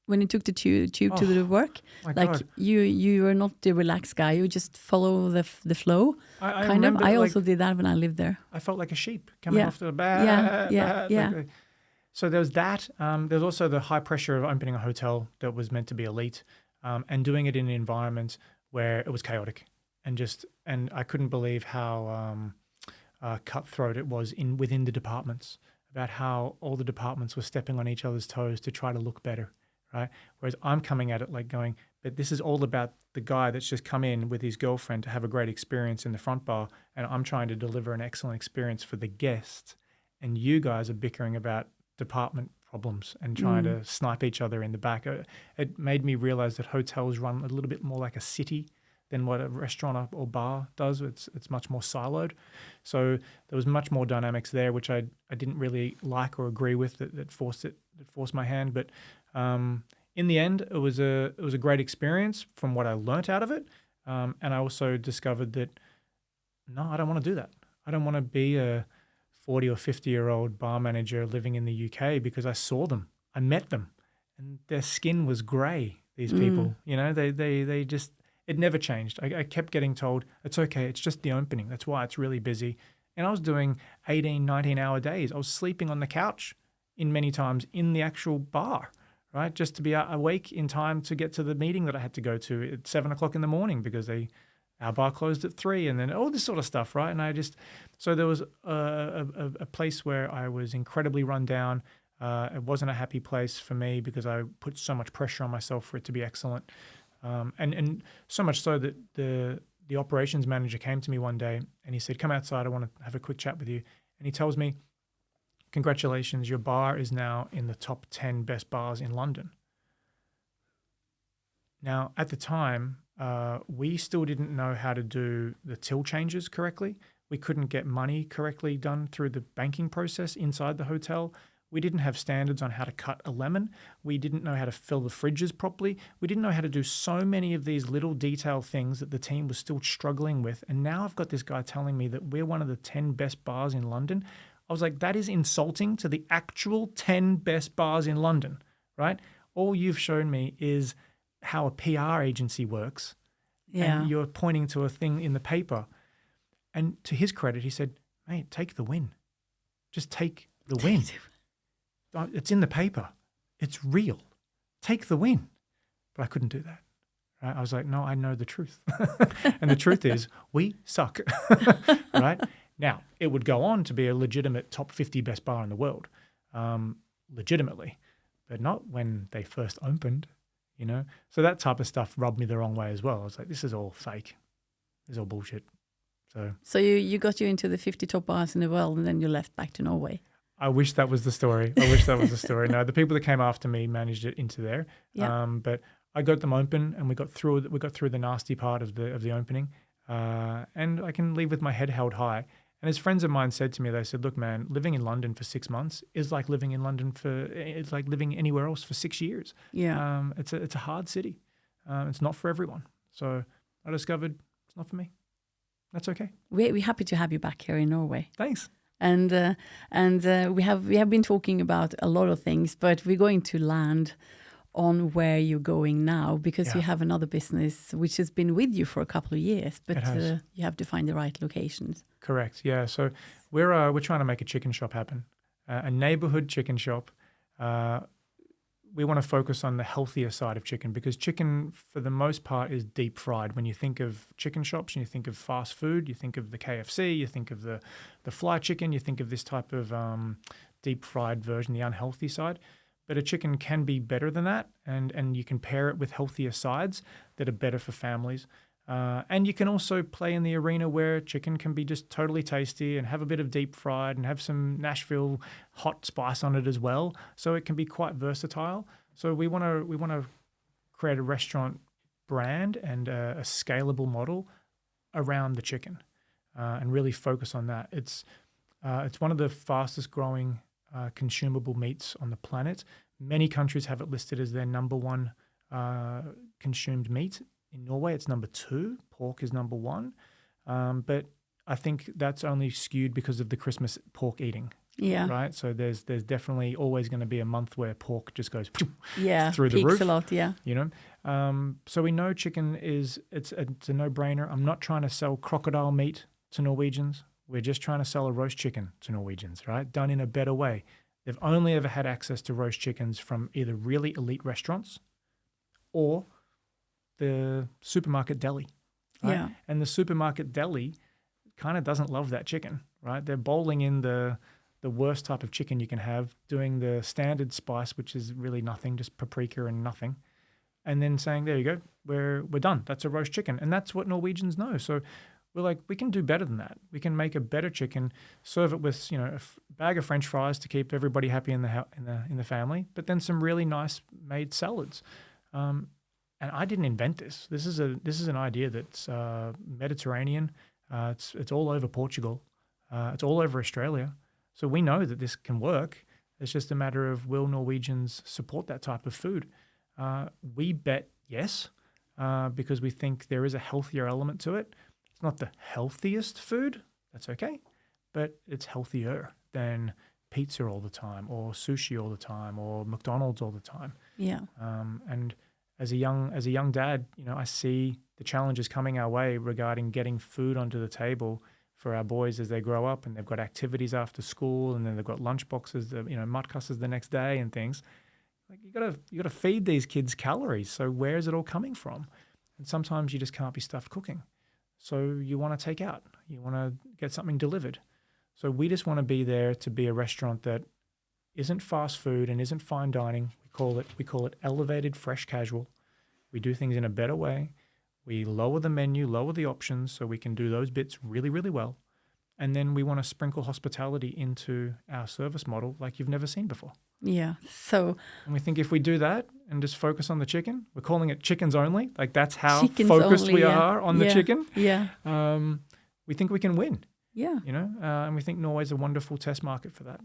B: when you took the tube to the work?
C: My
B: like
C: God.
B: you were not the relaxed guy. You just follow the flow.
C: I
B: kind of.
C: remember,
B: I also did that when I lived there.
C: I felt like a sheep coming off the bat.
B: Yeah.
C: So there was that. There's also the high pressure of opening a hotel that was meant to be elite, and doing it in an environment where it was chaotic, and I couldn't believe how cutthroat it was within the departments, about how all the departments were stepping on each other's toes to try to look better, right? Whereas I'm coming at it like going, but this is all about the guy that's just come in with his girlfriend to have a great experience in the front bar, and I'm trying to deliver an excellent experience for the guests, and you guys are bickering about department problems and trying to snipe each other in the back. It made me realize that hotels run a little bit more like a city than what a restaurant or bar does. It's much more siloed. So there was much more dynamics there, which I didn't really like or agree with, that forced my hand. But in the end, it was a great experience from what I learnt out of it. And I also discovered that, no, I don't want to do that. I don't want to be a 40 or 50-year-old bar manager living in the UK, because I saw them. I met them. And their skin was grey, these people. You know, they just... It never changed. I kept getting told, it's okay, it's just the opening. That's why it's really busy. And I was doing 18, 19-hour days. I was sleeping on the couch many times in the actual bar, right? Just to be awake in time to get to the meeting that I had to go to at 7 o'clock in the morning, because our bar closed at 3, and then all this sort of stuff, right? And so there was a place where I was incredibly run down. It wasn't a happy place for me, because I put so much pressure on myself for it to be excellent. And so much so that the operations manager came to me one day and he said, come outside, I want to have a quick chat with you. And he tells me, congratulations, your bar is now in the top 10 best bars in London. Now, at the time, we still didn't know how to do the till changes correctly. We couldn't get money correctly done through the banking process inside the hotel. We didn't have standards on how to cut a lemon. We didn't know how to fill the fridges properly. We didn't know how to do so many of these little detail things that the team was still struggling with. And now I've got this guy telling me that we're one of the 10 best bars in London. I was like, that is insulting to the actual 10 best bars in London, right? All you've shown me is how a PR agency works. Yeah. And you're pointing to a thing in the paper. And to his credit, he said, mate, take the win. Just take the win. It's in the paper. It's real. Take the win. But I couldn't do that. Right? I was like, no, I know the truth. And the truth is, we suck. Right? Now, it would go on to be a legitimate top 50 best bar in the world, legitimately, but not when they first opened, you know? So that type of stuff rubbed me the wrong way as well. I was like, this is all fake. This is all bullshit. So
B: you got you into the 50 top bars in the world, and then you left back to Norway.
C: I wish that was the story. No, the people that came after me managed it into there. Yeah. But I got them open, and we got through the nasty part of the opening. And I can leave with my head held high. And as friends of mine said to me, they said, look, man, living in London for 6 months is like living in London it's like living anywhere else for 6 years. Yeah. It's a hard city. It's not for everyone. So I discovered it's not for me. That's okay.
B: We're happy to have you back here in Norway.
C: Thanks.
B: And we have been talking about a lot of things, but we're going to land on where you're going now, because you have another business which has been with you for a couple of years, but you have to find the right locations.
C: Correct. Yeah. So we're trying to make a chicken shop happen, a neighborhood chicken shop. We want to focus on the healthier side of chicken, because chicken, for the most part, is deep fried. When you think of chicken shops and you think of fast food, you think of the KFC, you think of the fly chicken, you think of this type of deep fried version, the unhealthy side. But a chicken can be better than that, and you can pair it with healthier sides that are better for families. And you can also play in the arena where chicken can be just totally tasty and have a bit of deep fried and have some Nashville hot spice on it as well. So it can be quite versatile. So we want to create a restaurant brand and a scalable model around the chicken, and really focus on that. It's one of the fastest growing consumable meats on the planet. Many countries have it listed as their number one consumed meat. In Norway, it's number 2. Pork is number 1. But I think that's only skewed because of the Christmas pork eating. Yeah. Right? So there's definitely always going to be a month where pork just goes through the roof.
B: A lot, yeah.
C: You know? So we know chicken it's a no-brainer. I'm not trying to sell crocodile meat to Norwegians. We're just trying to sell a roast chicken to Norwegians, right? Done in a better way. They've only ever had access to roast chickens from either really elite restaurants or the supermarket deli. Right?
B: Yeah.
C: And the supermarket deli kind of doesn't love that chicken, right? They're bowling in the worst type of chicken you can have, doing the standard spice, which is really nothing, just paprika and nothing, and then saying, there you go, we're done. That's a roast chicken. And that's what Norwegians know. So we're like, we can do better than that. We can make a better chicken, serve it with, a bag of French fries to keep everybody happy in the family, but then some really nice made salads. And I didn't invent this. This is an idea that's Mediterranean. It's all over Portugal. It's all over Australia. So we know that this can work. It's just a matter of, will Norwegians support that type of food? We bet yes, because we think there is a healthier element to it. It's not the healthiest food. That's okay. But it's healthier than pizza all the time, or sushi all the time, or McDonald's all the time.
B: Yeah.
C: And as a young dad, I see the challenges coming our way regarding getting food onto the table for our boys as they grow up, and they've got activities after school, and then they've got lunch boxes, mutcusses the next day and things. Like you gotta feed these kids calories. So where is it all coming from? And sometimes you just can't be stuffed cooking. So you want to take out. You want to get something delivered. So we just want to be there to be a restaurant that isn't fast food and isn't fine dining. We call it elevated fresh casual. We do things in a better way. We lower the menu, lower the options, so we can do those bits really, really well. And then we want to sprinkle hospitality into our service model like you've never seen before.
B: Yeah. So,
C: and we think if we do that and just focus on the chicken, we're calling it chickens only. Like that's how
B: chickens
C: focused
B: only,
C: we
B: yeah.
C: are on the chicken.
B: Yeah.
C: We think we can win.
B: Yeah.
C: And we think Norway's a wonderful test market for that.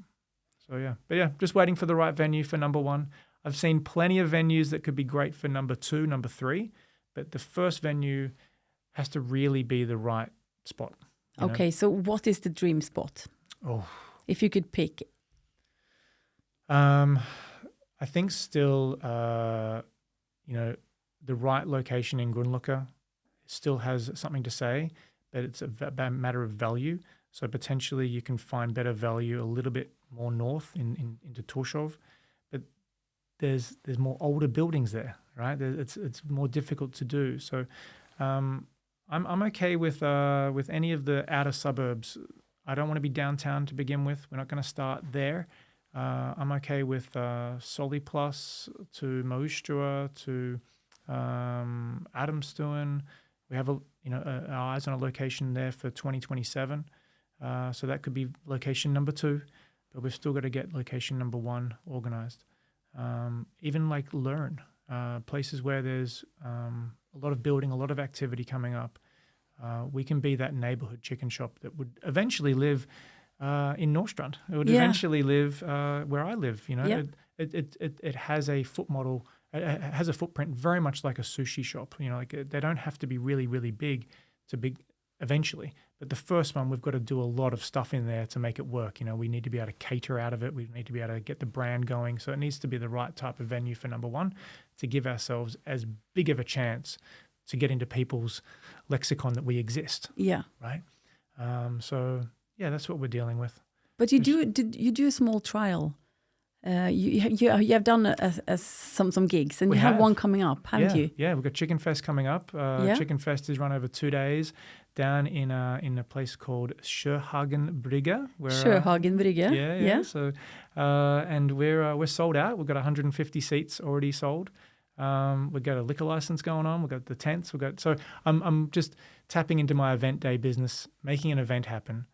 C: So just waiting for the right venue for number one. I've seen plenty of venues that could be great for number two, number three, but the first venue has to really be the right spot.
B: Okay, so what is the dream spot?
C: Oh,
B: if you could pick.
C: I think still, the right location in Grundløkka still has something to say, but it's a matter of value. So potentially you can find better value a little bit more north into Torshov, but there's more older buildings there, right? It's more difficult to do. So I'm okay with any of the outer suburbs. I don't want to be downtown to begin with. We're not going to start there. I'm okay with Soliplus to Maustua to Adamstuen. We have our eyes on a location there for 2027. So that could be location number two, but we've still got to get location number one organized. Even like Learn, places where there's a lot of building, a lot of activity coming up. We can be that neighborhood chicken shop that would eventually live in Nordstrand. It would eventually live where I live. It has a foot model. It has a footprint very much like a sushi shop. They don't have to be really, really big to be eventually. But the first one, we've got to do a lot of stuff in there to make it work. We need to be able to cater out of it. We need to be able to get the brand going. So it needs to be the right type of venue for number one to give ourselves as big of a chance to get into people's lexicon that we exist. Yeah. Right? That's what we're dealing with.
B: But you do a small trial. You have done some gigs, and you have one coming up, haven't you?
C: Yeah, we've got Chicken Fest coming up. Chicken Fest is run over 2 days down in a place called Sjøhagen Brygge.
B: Sjøhagen Brygge.
C: Yeah. So, and we're sold out. We've got 150 seats already sold. We've got a liquor license going on. We've got the tents. So I'm just tapping into my event day business, making an event happen.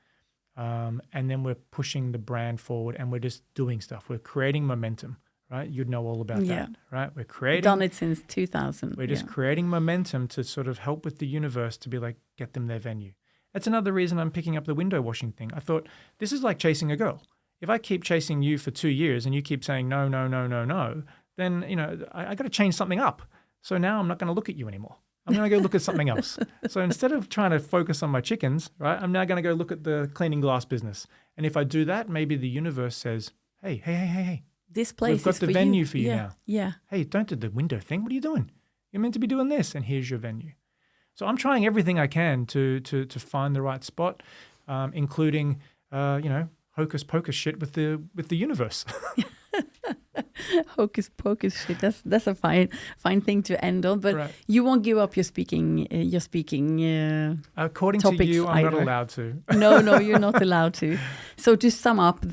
C: And then we're pushing the brand forward, and we're just doing stuff. We're creating momentum, right? You'd know all about that, right? We're creating.
B: Done it since 2000.
C: We're just creating momentum to sort of help with the universe to be like, get them their venue. That's another reason I'm picking up the window washing thing. I thought, this is like chasing a girl. If I keep chasing you for 2 years and you keep saying no, then, I got to change something up. So now I'm not going to look at you anymore. I'm going to go look at something else. So instead of trying to focus on my chickens, right, I'm now going to go look at the cleaning glass business. And if I do that, maybe the universe says, hey.
B: This place
C: we've got
B: is
C: the
B: for
C: venue
B: you.
C: for you now.
B: Yeah.
C: Hey, don't do the window thing. What are you doing? You're meant to be doing this, and here's your venue. So I'm trying everything I can to find the right spot, including, hocus pocus shit with the universe.
B: Hocus pocus shit. That's a fine thing to end on. But
C: Right.
B: you won't give up your speaking.
C: According to
B: topics
C: you, I'm not
B: either.
C: allowed to.
B: No, you're not allowed to. So to sum up,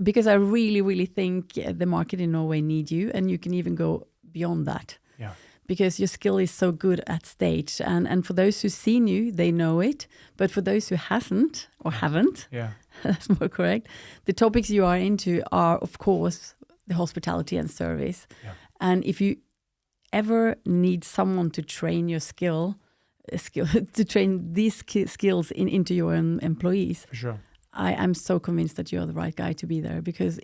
B: because I really think the market in Norway need you, and you can even go beyond that.
C: Yeah.
B: Because your skill is so good at stage, and for those who've seen you, they know it. But for those who hasn't or haven't,
C: Yeah.
B: that's more correct. The topics you are into are, of course, the hospitality and service.
C: Yeah.
B: And if you ever need someone to train your to train these skills into your employees,
C: For sure.
B: I'm so convinced that you're the right guy to be there, because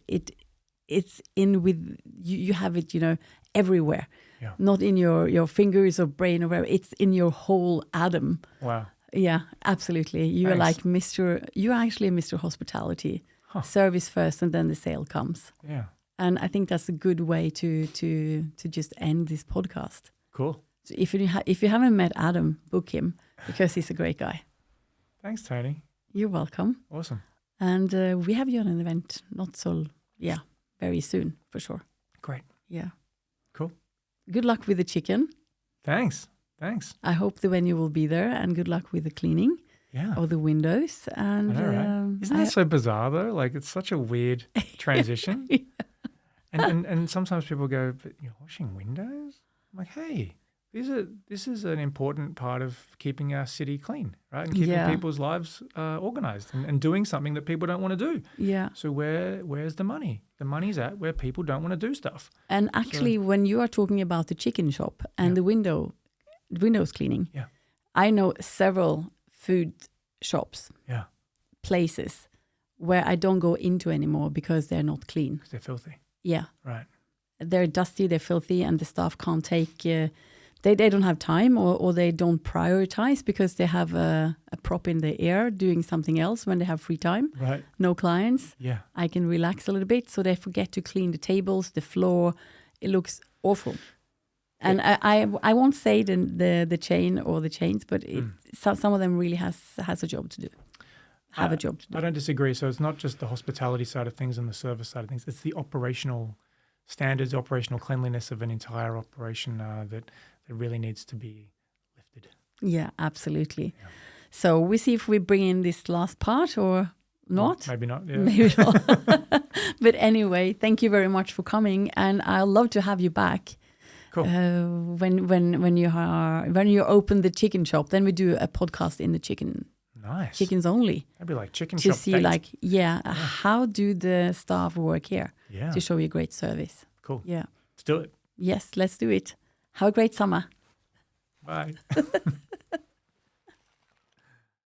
B: it's in with you. You have it, everywhere.
C: Yeah.
B: Not in your fingers or brain or wherever. It's in your whole atom.
C: Wow.
B: Yeah, absolutely. You're
C: Thanks.
B: like you're actually a Mr. Hospitality.
C: Huh.
B: Service first and then the sale comes.
C: Yeah.
B: And I think that's a good way to just end this podcast.
C: Cool.
B: So if you haven't met Adam, book him, because he's a great guy.
C: Thanks, Tony.
B: You're welcome.
C: Awesome.
B: And we have you on an event very soon, for sure.
C: Great.
B: Yeah.
C: Cool.
B: Good luck with the chicken.
C: Thanks.
B: I hope the venue will be there, and good luck with the cleaning
C: Yeah.
B: of the windows. And
C: I know, right? Isn't that so bizarre though? Like, it's such a weird transition.
B: Yeah.
C: And sometimes people go, "But you're washing windows?" I'm like, hey, this is an important part of keeping our city clean, right? And keeping people's lives organized and doing something that people don't want to do.
B: Yeah.
C: So where's the money? The money's at where people don't want to do stuff.
B: And actually, when you are talking about the chicken shop and the windows cleaning, I know several food shops, places where I don't go into anymore because they're not clean.
C: Because they're filthy.
B: Yeah.
C: Right.
B: They're dusty, they're filthy, and the staff can't take, they don't have time, or they don't prioritize because they have a prop in the ear doing something else when they have free time.
C: Right.
B: No clients.
C: Yeah.
B: I can relax a little bit, so they forget to clean the tables, the floor. It looks awful. And I won't say the chain or the chains, but some of them really has a job to do. A job to do.
C: I don't disagree. So it's not just the hospitality side of things and the service side of things. It's the operational standards, operational cleanliness of an entire operation that really needs to be lifted.
B: Yeah, absolutely. Yeah. So we see if we bring in this last part or not.
C: Maybe not. Yeah.
B: Maybe not. But anyway, thank you very much for coming, and I'd love to have you back.
C: Cool.
B: When you open the chicken shop, then we do a podcast in the chicken.
C: Nice.
B: Chickens only.
C: That'd be like chicken
B: to
C: shop
B: see
C: date.
B: How do the staff work here to show you great service.
C: Cool.
B: Yeah.
C: Let's do it.
B: Yes, let's do it. Have a great summer.
C: Bye.